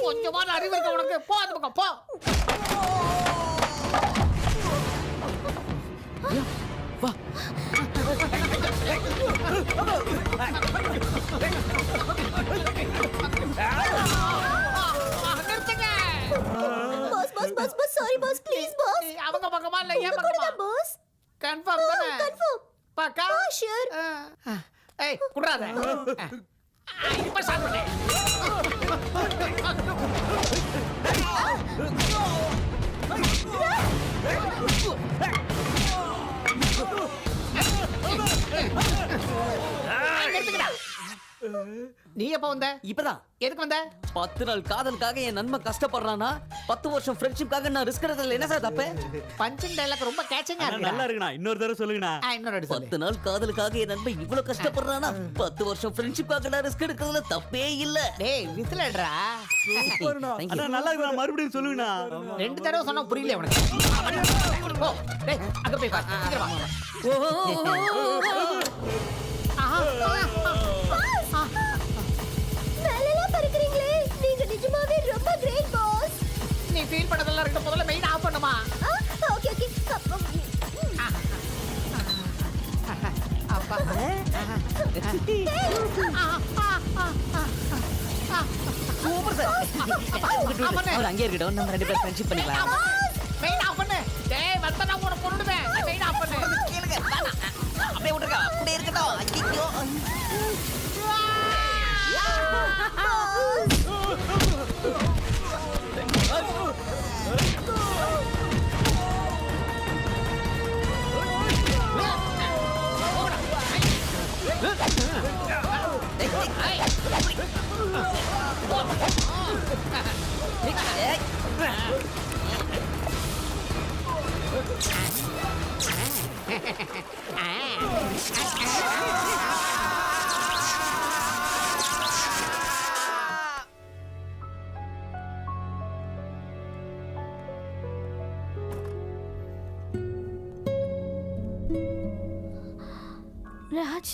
கொஞ்சமான அறிவு இருக்க உனக்கு போ அந்த பக்கம் போ வா நிறுத்துங்க boss boss boss boss sorry boss please boss. அவங்க பக்கமா இல்ல ஏன் உங்க கூட பக்கமா தான் பாஸ். கன்ஃபார்ம் தானே கன்ஃபார்ம். பக்கா ஷூர். ஏய் குடுறாத இப்ப ஸ்டார்ட் பண்ணு நிறுத்துங்கடா நீ எப்ப வந்த? இப்பதான். எதுக்கு வந்த? 10 நாள் காதலுக்காக என் நண்பன் கஷ்டப்படுறானா 10 வருஷம் ஃப்ரெண்ட்ஷிப்காக நான் ரிஸ்க் எடுத்ததுல என்ன சார் தப்பு? பஞ்சிங் டைலாக் ரொம்ப கேட்சிங்கா இருக்கு. நல்லா இருக்குண்ணா, இன்னொரு தடவை சொல்லுங்கண்ணா. இன்னொரு வாட்டி சொல்லு. 10 நாள் காதலுக்காக என் நண்பன் இவ்வளவு கஷ்டப்படுறானா 10 வருஷம் ஃப்ரெண்ட்ஷிப்காக நான் ரிஸ்க் எடுக்கிறதுல தப்பே இல்ல. டேய் விசிலடா. Thank you. நல்லா இருக்குண்ணா, மறுபடியும் சொல்லுங்கண்ணா. 2 தடவை சொன்னா புரியல உனக்கு. போ டேய் அங்க போய் பாரு. சீக்கிரம் வா. மேலெல்லாம் பறக்குறீங்களே, நீங்க நிஜமாவே ரொம்ப கிரேட் பாஸ். நீ ஃபீல் பண்ணதெல்லாம் ரெண்டு முதல்ல மெயின் ஆஃப் பண்ணுமா? Okay okay. அப்பா. Super sir. அவர் அங்கே இருக்கட்டும், நம்ம 2 பேரும் ஃப்ரெண்ட்ஷிப் பண்ணிக்கலாம். மெயின் ஆஃப் பண்ணு. டேய் வந்தா நான் உன்னை கொன்னுடுவேன். மெயின் ஆஃப் பண்ணு. கேளுங்க. அப்படியே விட்டுருங்க. அப்படியே இருக்கட்டும். ஐயோ. ராஜ்,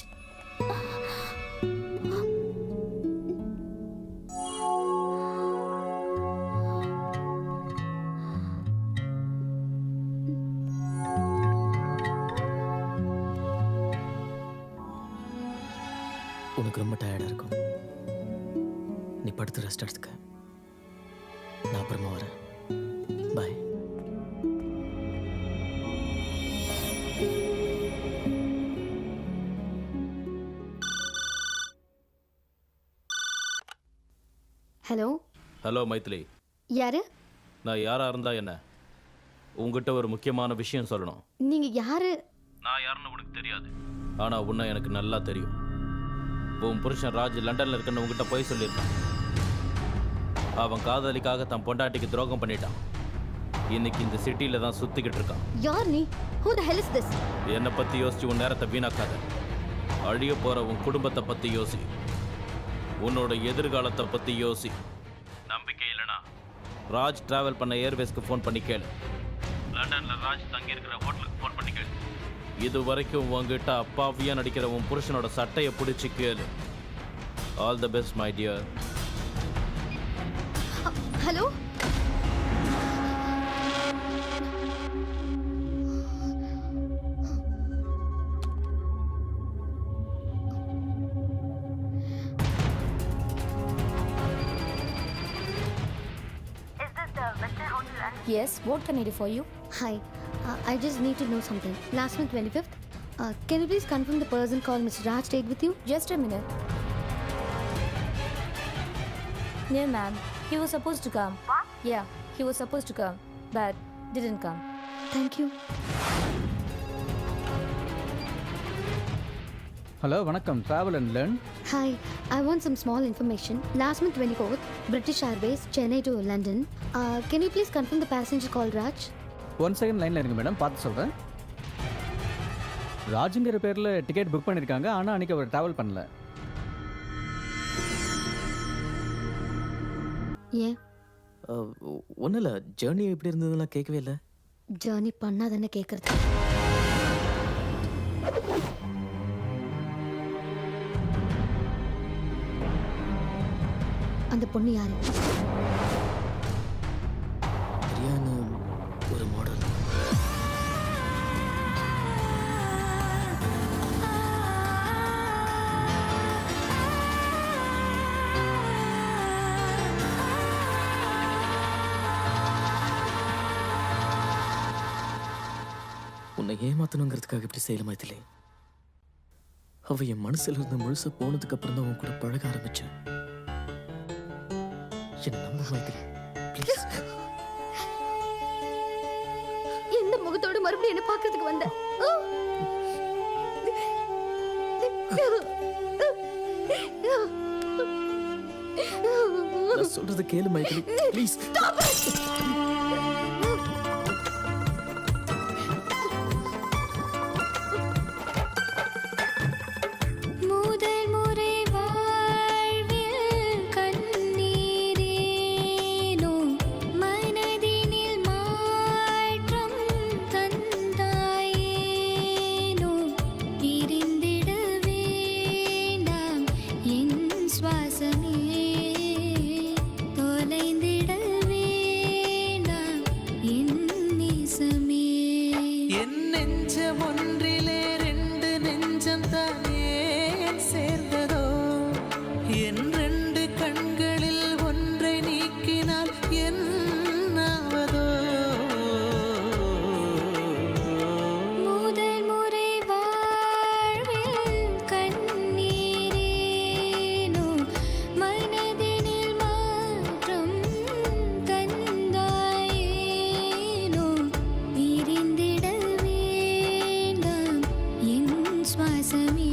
உனக்கு ரொம்ப டயர்டாக இருக்கும், நீ படுத்து ரெஸ்ட் எடுத்துக்க. நான் அப்புறமா வரேன். பாய். ஹலோ. ஹலோ மைத்திலி, யாரு? நான் யாரா இருந்தா என்ன? உங்ககிட்ட ஒரு முக்கியமான விஷயம் சொல்லணும். நீங்க யாரு? நான் யாருன்னு உனக்கு தெரியாது, ஆனா உன்னை எனக்கு நல்லா தெரியும். உன் புருஷன் ராஜ் லண்டன்ல இருக்குன்னு உங்ககிட்ட போய் சொல்லியிருக்கான். அவன் காதலிக்காக தன் பொண்டாட்டிக்கு துரோகம் பண்ணிட்டான். இன்னைக்கு இந்த சிட்டில தான் சுத்திக்கிட்டு இருக்கான். யார் நீ? Who the hell is this? என்னை பத்தி யோசிச்சு உன் நேரத்தை வீணாக்காத. அழிய போற உன் குடும்பத்தை பத்தி யோசி, உன்னோட எதிர்காலத்தை பத்தி யோசி. நம்பிக்கை இல்லைனா ராஜ் டிராவல் பண்ண ஏர்வேஸ்க்கு ஃபோன் பண்ணி கேளு. லண்டன்ல ராஜ் தங்கி இருக்கிற ஹோட்டலுக்கு ஃபோன் பண்ணி கேளு. இது வரைக்கும் உங்ககிட்ட அப்பாவியா நடிக்கிற உன் புருஷனோட சட்டையை பிடிச்சி கேளு. All the best my dear. Hello. Yes, what can I do for you? Hi. I just need to know something. Last month 25th, can you please confirm the person called Mr. Raj stayed with you? Just a minute. No, ma'am. He was supposed to come. What? Yeah, he was supposed to come, but didn't come. Thank you. Hello, வணக்கம். Travel and learn. Hi. I want some small information. Last month 24th, British Airways, Chennai to London. Can you please confirm the passenger called Raj? 1 second லைனில் இருங்க madam, பார்த்து சொல்கிறேன். ராஜுங்கிற பேரில் ticket book பண்ணியிருக்காங்க, ஆனால் அன்றைக்கி hour travel பண்ணல. ஏன்? ஒன்றும் இல்லை, ஜேர்னி எப்படி இருந்ததுலாம் கேட்கவே இல்லை. ஜேர்னி பண்ணாதானே கேட்குறது. அந்த பொண்ணு யாரு? பிரியான்னு ஒரு மாடல். உன்னை ஏமாத்தணுங்கிறதுக்காக இப்படி செய்யல மைத்திலி. அவ என் மனசுல இருந்து முழுசா போனதுக்கு அப்புறம் தான் உன் கூட பழக ஆரம்பிச்சேன். என்ன நம்ப மைத்திலி, ப்ளீஸ். எந்த முகத்தோட மறுபடியும் என்ன பார்க்கிறதுக்கு வந்த? சொல்றது கேளு மைதிலி ப்ளீஸ். முதல் முறை வாழ்வில் கண்ணீரேனோ மனதினில் மாற்றம் தந்தாயேனோ பிரிந்திட வேண்டாம் என் சுவாசமே தொலைந்திட வேண்டாம் என் நேசமே. என் நெஞ்சம் ஒன்றிலே ரெண்டு நெஞ்சம் தானே சேர்ந்ததோ, என் ரெண்டு கண்களில் ஒன்றை நீக்கினால் என்னாவதோ. முதல் முறை வாழ்வில் கண்ணீரேனோ மனதினில் மாற்றம் தந்தாயேனோ பிரிந்திட வேண்டாம் என் சுவாசமே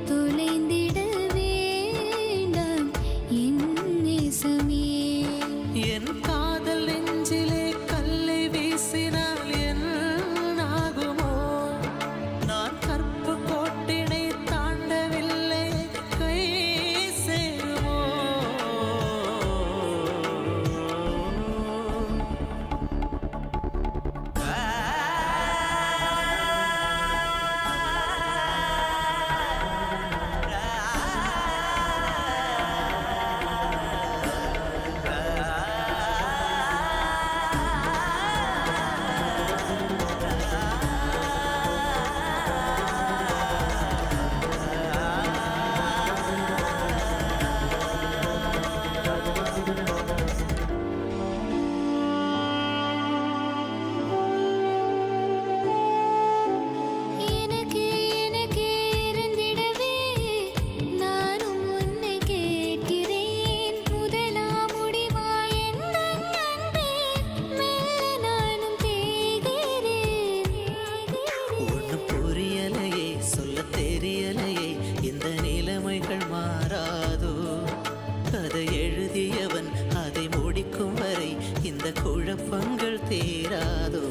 தொலைந்திட வேண்டாம் என் நேசமே. என் காதல் நெஞ்சிலே கல்லை வீசினால் என்னாகுமோ, நான் கற்பு கோட்டினை தாண்டவில்லை கை சேருமோ. எனக்கு எனக்கு இருந்திடவே நானும் உன்னை கேட்கிறேன். முதலா முடிவா எந்தன் அன்பே மெல்ல நானும் தேய்கிறேன். ஒன்னும் புரியலையே, சொல்ல தெரியலையே, இந்த நிலைமைகள் மாறாதோ. கதை எழுதியவன் அதை முடிக்கும் வரை இந்த குழப்பங்கள் தீராதோ.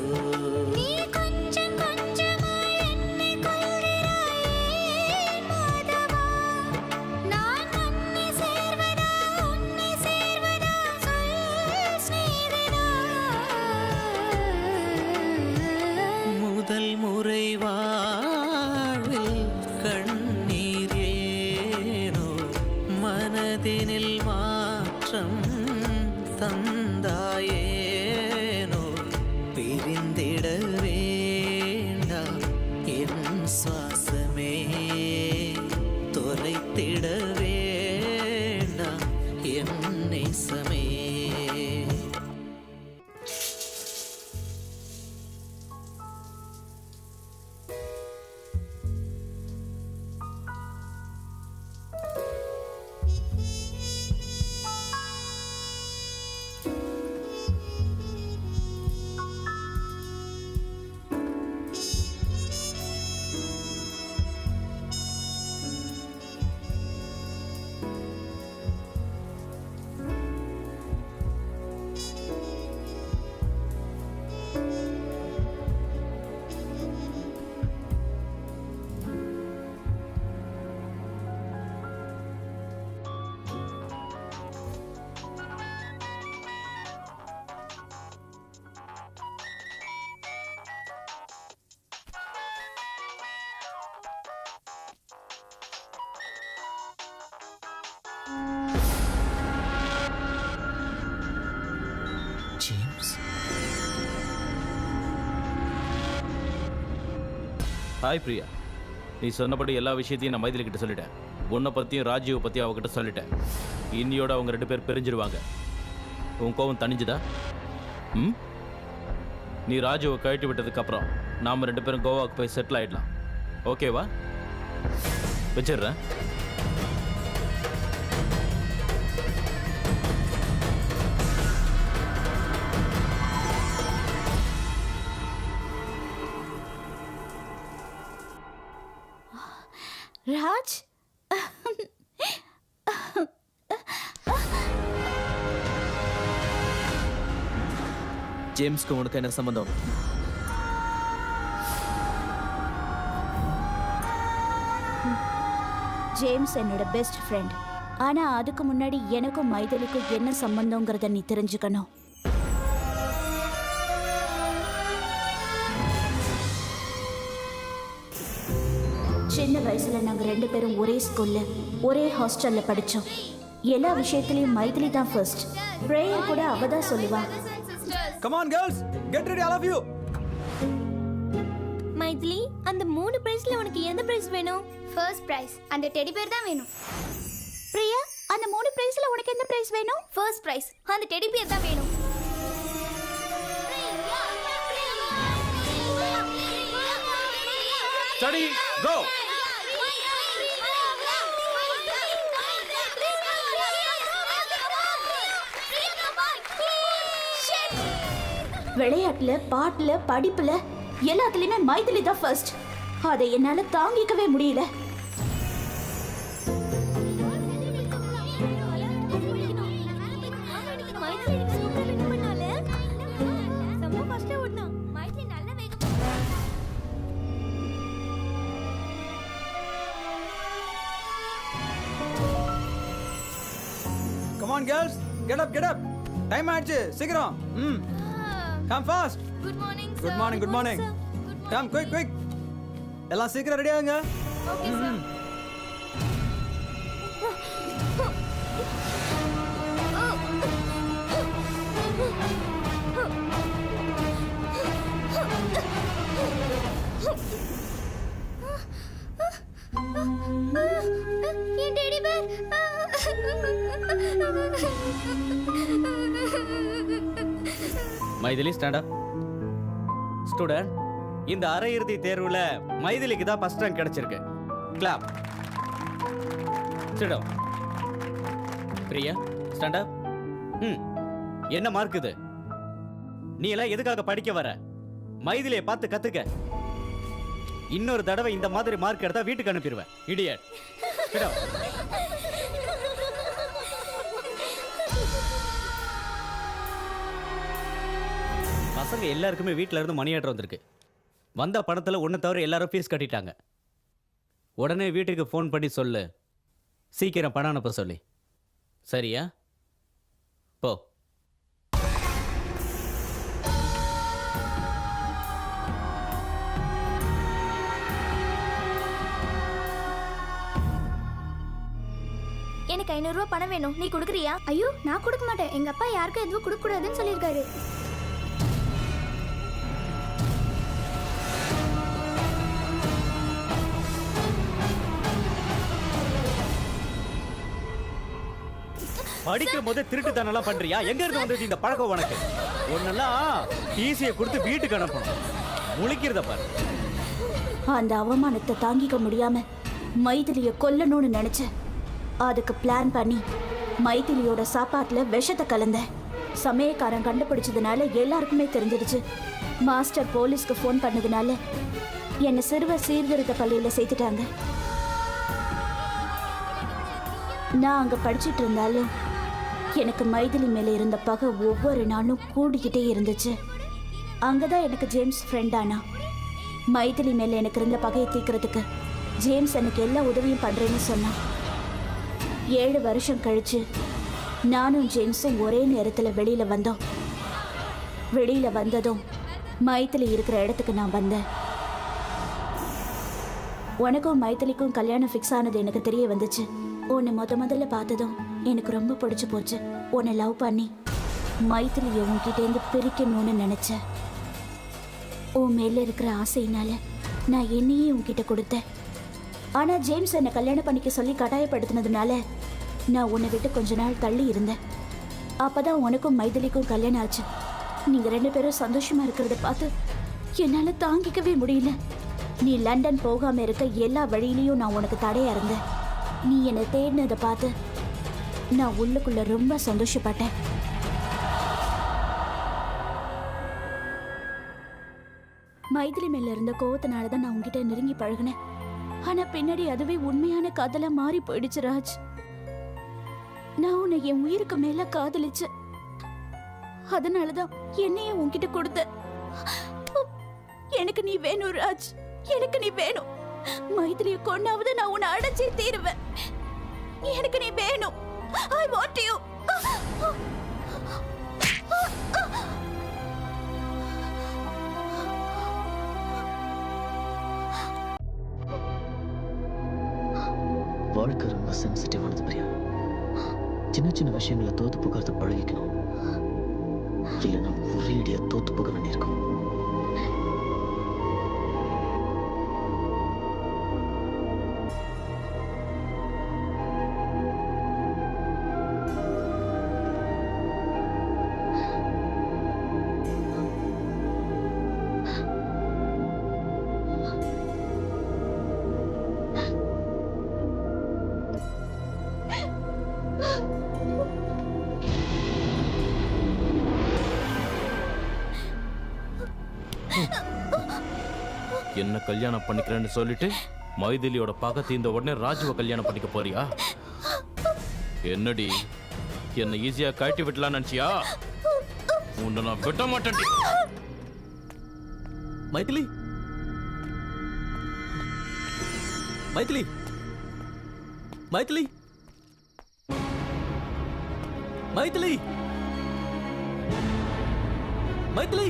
நீ கொஞ்சம் கொஞ்சமாய் என்னை கொள்கிறாயே மாதவா. நான் உன்னை சேர்வதா உன்னை சேர்வதா சொல் சிநேகிதா. முதல் முறை வாழ்வில் கண்ணீர் ஏனோ மனதினில் மாற்றம் தந்தாயேனோ பிரிந்திட வேண்டாம் என் சுவாசமே தொலைத்திட வேண்டாம் என் நேசமே. ஜேம்ஸ் ஹாய் பிரியா, நீ சொன்னபடி எல்லா விஷயத்தையும் நான் மைதிலி கிட்ட சொல்லிட்டேன். உன்னை பற்றியும் ராஜீவை பற்றியும் அவகிட்ட சொல்லிட்டேன். இன்னியோட அவங்க 2 பேர் பிரிஞ்சிருவாங்க. உன் கோவம் தணிஞ்சுதா? ம், நீ ராஜுவை கழட்டி விட்டதுக்கப்புறம் நாம் 2 பேரும் கோவாவுக்கு போய் செட்டில் ஆகிடலாம். ஓகேவா? வச்சிடுறேன். ராஜ் ஜேம்ஸ்க்கு உனக்கு என்ன சம்பந்தம்? ஜேம்ஸ் என்னோட பெஸ்ட் ஃப்ரெண்ட். ஆனா அதுக்கு முன்னாடி எனக்கும் மைதிலிக்கும் என்ன சம்பந்தங்கிறத நீ தெரிஞ்சுக்கணும். சின்ன வயசுல நாங்க 2 பேரும் ஒரே ஸ்கூல்ல ஒரே ஹாஸ்டல்ல படிச்சோம். எல்லா விஷயத்திலயும் மைதிலி தான் ஃபர்ஸ்ட். பிரேயர் கூட அவ தான் சொல்லுவா. Come on girls, get ready, all of you. Maithili, அந்த 3 பிரைஸ்ல உனக்கு எந்த பிரைஸ் வேணும்? ஃபர்ஸ்ட் பிரைஸ் அந்த டெடி பேர் தான் வேணும். பிரியா, அந்த 3 பிரைஸ்ல உனக்கு எந்த பிரைஸ் வேணும்? ஃபர்ஸ்ட் பிரைஸ் அந்த டெடி பேர் தான் வேணும். ஸ்டடி கோ. விளையாட்டுல, பாட்டுல, படிப்புல எல்லாத்துலயுமே மைதிலி தான் ஃபர்ஸ்ட். அதை என்னால தாங்கிக்கவே முடியல. Come on girls, get up, get up. Time ஆயிடுச்சு, சீக்கிரம். Come fast. Good morning Good morning, good morning. Come quick, quick. எல்லாம் சீக்கிரம் ரெடி ஆகுங்க. Okay sir. என் teddy bear. Maithili stand up. Student, இந்த அரையிறுதி தேர்வுல மைதிலிக்கு தான் ஃபர்ஸ்ட் ரேங்க் கிடைச்சிருக்கு. Clap. Sit down. Priya stand up. என்ன மார்க் இது? நீ எல்லாம் எதுக்காக படிக்க வர? மைதிலியை பார்த்து கத்துக்க. இன்னொரு தடவை இந்த மாதிரி மார்க் எடுத்தா வீட்டுக்கு அனுப்பிடுவேன். இடியட். Sit down. பசங்க எல்லாருக்குமே வீட்டில இருந்து மணி ஆர்டர் வந்திருக்கு. வந்த பணத்தில் ஒன்று தவிர எல்லாரும் ஃபீஸ் கட்டிட்டாங்க. உடனே வீட்டுக்கு ஃபோன் பண்ணி சொல்லு, சீக்கிரம் பணம் அனுப்ப சொல்லி. சரியா? போ. எனக்கு 500 ரூபாய் பணம் வேணும். நீ கொடுக்குறியா? ஐயோ, நான் கொடுக்க மாட்டேன். எங்க அப்பா யாருக்கும் எதுவும் கொடுக்க கூடாதுன்னு சொல்லியிருக்காரு. படிக்கும் போது திருட்டுத்தனெல்லாம் பண்றியா? எங்க இருந்து வந்தது இந்த பழக்கம் உனக்கு? ஒன்னெல்லாம் ஈஸியை கொடுத்து வீட்டுக்கு அனுப்பணும். முழிக்கிறத பாரு. அந்த அவமானத்தை தாங்கிக்க முடியாம மைதிலிய கொல்லணும்னு நினைச்சேன். அதுக்கு பிளான் பண்ணி மைதிலியோட சாப்பாட்டுல விஷத்தை கலந்தேன். சமயக்காரன் கண்டுபிடிச்சதுனால எல்லாருக்குமே தெரிஞ்சிடுச்சு. மாஸ்டர் போலீஸ்க்கு ஃபோன் பண்ணதுனால என்னை சிறுவர் சீர்திருத்த பள்ளியில சேர்த்துட்டாங்க. நான் அங்க படிச்சுட்டு இருந்தாலும் எனக்கு மைதிலி மேல இருந்த பகை ஒவ்வொரு நாளும் கூடிக்கிட்டே இருந்துச்சு. அங்கதான் எனக்கு ஜேம்ஸ் ஃப்ரெண்ட் ஆனா. மைதிலி மேல எனக்கு இருந்த பகையை தீர்க்கறதுக்கு ஜேம்ஸ் எனக்கு எல்லா உதவியும் பண்றேன்னு சொன்னான். 7 வருஷம் கழிச்சு நானும் ஜேம்ஸும் ஒரே நேரத்துல வெளியில வந்தோம். வெளியில வந்ததும் மைதிலி இருக்கிற இடத்துக்கு நான் வந்தேன். உனக்கும் மைதிலிக்கும் கல்யாணம் ஃபிக்ஸ் ஆனது எனக்கு தெரிய வந்துச்சு. உன்னை முதல்ல பார்த்ததும் எனக்கு ரொம்ப பிடிச்சு போச்சு. உன்னை லவ் பண்ணி மைதிலியை உன்கிட்டேருந்து பிரிக்கணும்னு நினைச்சேன். உன் மேல இருக்கிற ஆசையினால நான் என்னையே உன்கிட்ட கொடுத்தேன். ஆனா ஜேம்ஸ் என்னை கல்யாணம் பண்ணிக்க சொல்லி கட்டாயப்படுத்தினதுனால நான் உன்னை விட்டு கொஞ்ச நாள் தள்ளி இருந்தேன். அப்பதான் உனக்கும் மைதிலிக்கும் கல்யாணம் ஆச்சு. நீங்க 2 பேரும் சந்தோஷமா இருக்கிறத பார்த்து என்னால தாங்கிக்கவே முடியல. நீ லண்டன் போகாம இருக்க எல்லா வழியிலையும் நான் உனக்கு தடையா இருந்தேன். நீ என்னை தேடினதை பார்த்து நான் உள்ளுக்குள்ள ரொம்ப சந்தோஷப்பட்டேன். மைதிலி மேல இருந்த கோவத்தினால தான் நான் உன்கிட்ட நெருங்கி பழகினேன். ஆனா பின்னாடி அதுவே உண்மையான காதலா மாறி போயிடுச்சு ராஜ். நான் உன்னை என் உயிருக்கு மேல காதலிச்சேன். அதனாலதான் என்னைய உன்கிட்ட கொடுத்த. எனக்கு நீ வேணும் ராஜ், எனக்கு நீ வேணும். மைதிலியை கொண்டாவது நான் உன்னை அடைஞ்சே தீருவேன். எனக்கு நீ வேணும். I want you. வாழ்க்கை ரொம்ப சென்சிட்டிவானது பிரியா. சின்ன சின்ன விஷயங்களை தோத்து போகிறது பழகிக்கணும், இல்லைன்னா ஒரேடியா தோத்து போக வேண்டியிருக்கும். என்ன கல்யாணம் பண்ணிக்கிறேன்னு சொல்லிட்டு மைதிலியோட பகை தீர்ந்த உடனே ராஜுவை கல்யாணம் பண்ணிக்க போறியா? என்னடி என்ன ஈஸியா கழட்டி விடலாம்னு நினைச்சியா? உன்னை நான் விட மாட்டேன். மைதிலி, மைதிலி, மைதிலி, மைதிலி, மைதிலி.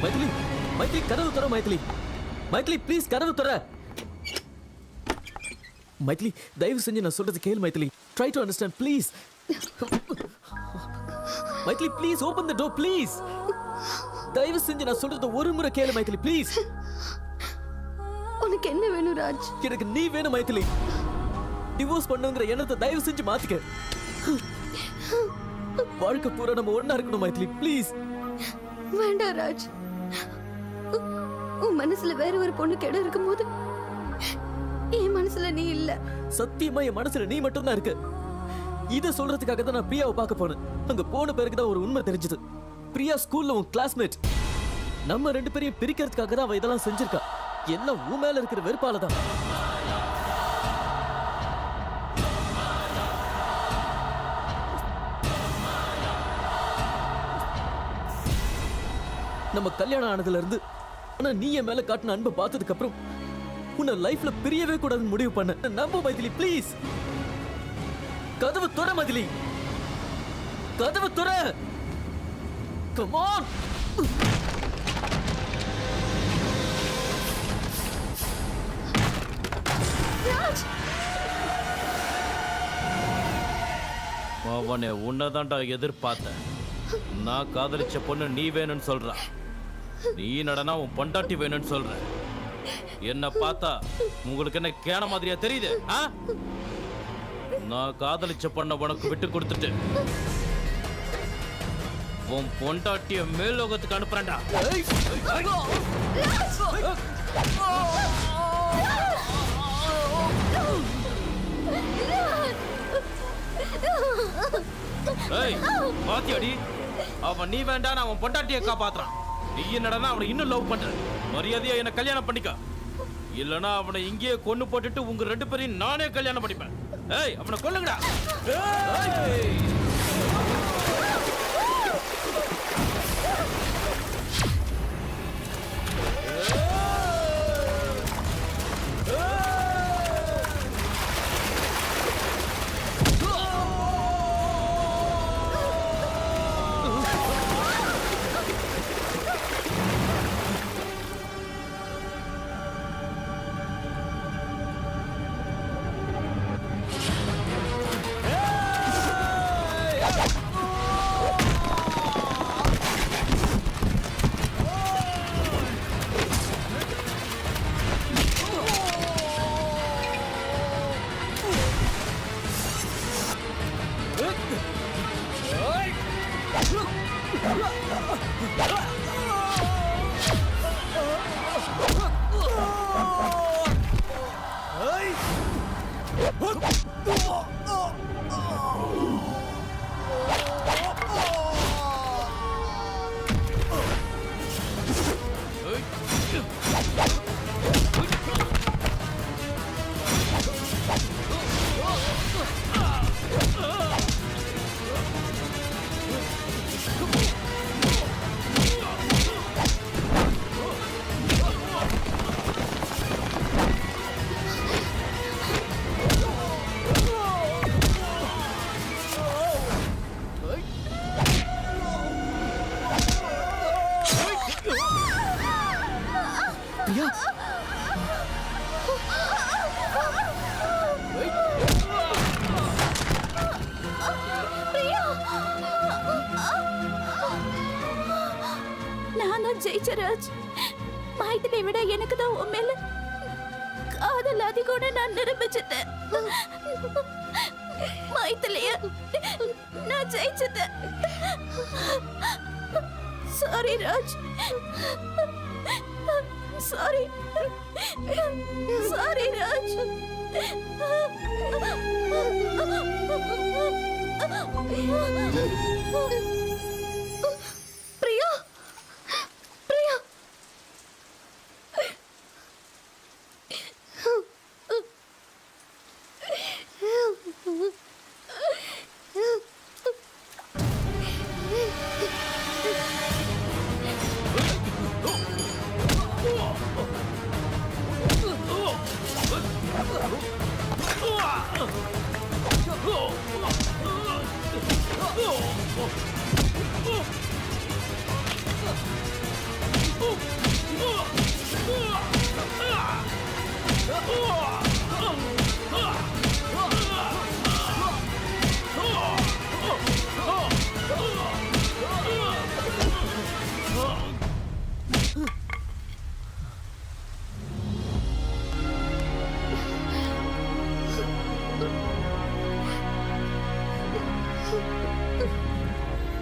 மைதிலி, மைதிலி, கதவு தர மைதிலி. மைதிலி ப்ளீஸ் கதவு தர. மைதிலி தயவு செஞ்சு நான் சொல்றது கேள் Maithili. Try to understand please. Maithili please open the door please. தயவு செஞ்சு நான் சொல்றது ஒரு முறை கேளு மைதிலி ப்ளீஸ். உனக்கு என்ன வேணும் ராஜ்? எனக்கு நீ வேணும் மைதிலி. டிவோர்ஸ் பண்ணுங்கிற எண்ணத்தை தயவு செஞ்சு மாத்திக்க. வாழ்க்கை பூரா நம்ம ஒண்ணா இருக்கணும் மைதிலி ப்ளீஸ். வேண்டாம் ராஜ், உன் மனசுல வேற ஒரு பொண்ணுக்கு இடம் இருக்கும்போது என் மனசுல நீ இல்ல. சத்தியமா என் மனசுல நீ மட்டும் தான் இருக்க. இத சொல்றதுக்காக தான் நான் பிரியாவை பார்க்க போனேன். அங்க போன பிறகு தான் ஒரு உண்மை தெரிஞ்சது. பிரியா ஸ்கூல்ல உன் கிளாஸ்மேட். நம்ம ரெண்டு பேரையும் பிரிக்கிறதுக்காக தான் அவ இதெல்லாம் செஞ்சிருக்கா. எல்லாம் உன் மேல இருக்கிற வெறுப்பால தான். நம்ம கல்யாணம் ஆனதுல இருந்து ஆனா நீ என் மேல காட்டின அன்பை பார்த்ததுக்கு அப்புறம் உன்னை லைஃப்ல பிரியவே கூடாதுன்னு முடிவு பண்ண. நம்ப மைதிலி ப்ளீஸ். கதவு துற மைதிலி, கதவு துற. Come on. ராஜ், அவனை உன்னதான்டா எதிர்பார்த்தேன். நான் காதலிச்ச பொண்ணு நீ வேணும்னு சொல்ற. நீ நடனா உன் பொண்டாட்டி வேணும்னு சொல்ற. என்ன பார்த்தா உங்களுக்கு என்ன கேன மாதிரியா தெரியுது? நான் காதலிச்ச பொண்ண உனக்கு விட்டு கொடுத்துட்டு உன் பொண்டாட்டிய மேலோகத்துக்கு அனுப்புறேன்டா. பாத்தியாடி, அவன் நீ வேண்டாம் அவன் பொண்டாட்டிய காப்பாத்துறான். நீ என்னடா அவனை இன்னும் லவ் பண்ற. மரியாதையா என்ன கல்யாணம் பண்ணிக்க, இல்லனா அவனை இங்கேயே கொன்னு போட்டுட்டு உங்க ரெண்டு பேரையும் நானே கல்யாணம் பண்ணிப்பேன். ஏய் அவனை கொல்லுங்கடா. பிரியா நான் தான் ஜெயிச்சராஜ். மைத்திலி விட எனக்கு தான் உன் மேல காதல் அதிகம்னு நான் நிரூபிச்சிட்டேன். மைத்திலிய நான் ஜெயிச்சிட்டேன். Sorry Raj. Sorry. Sorry Raj. Priya. Priya.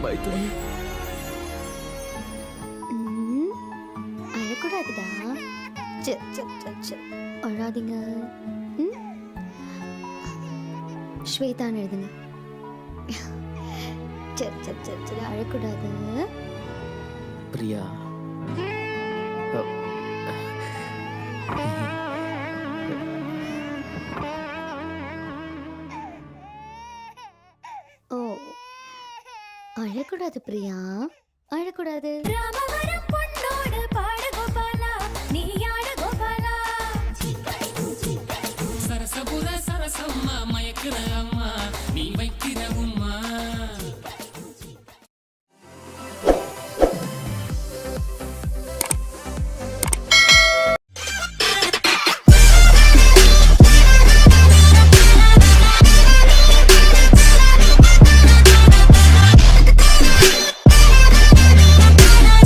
Maithili அழக்கூடாதுடா. அழாதீங்க. ஸ்வேதான்னு எழுதுங்க. சரி அழக்கூடாது. பிரியா ஓ, அழக்கூடாது பிரியா, அழக்கூடாது.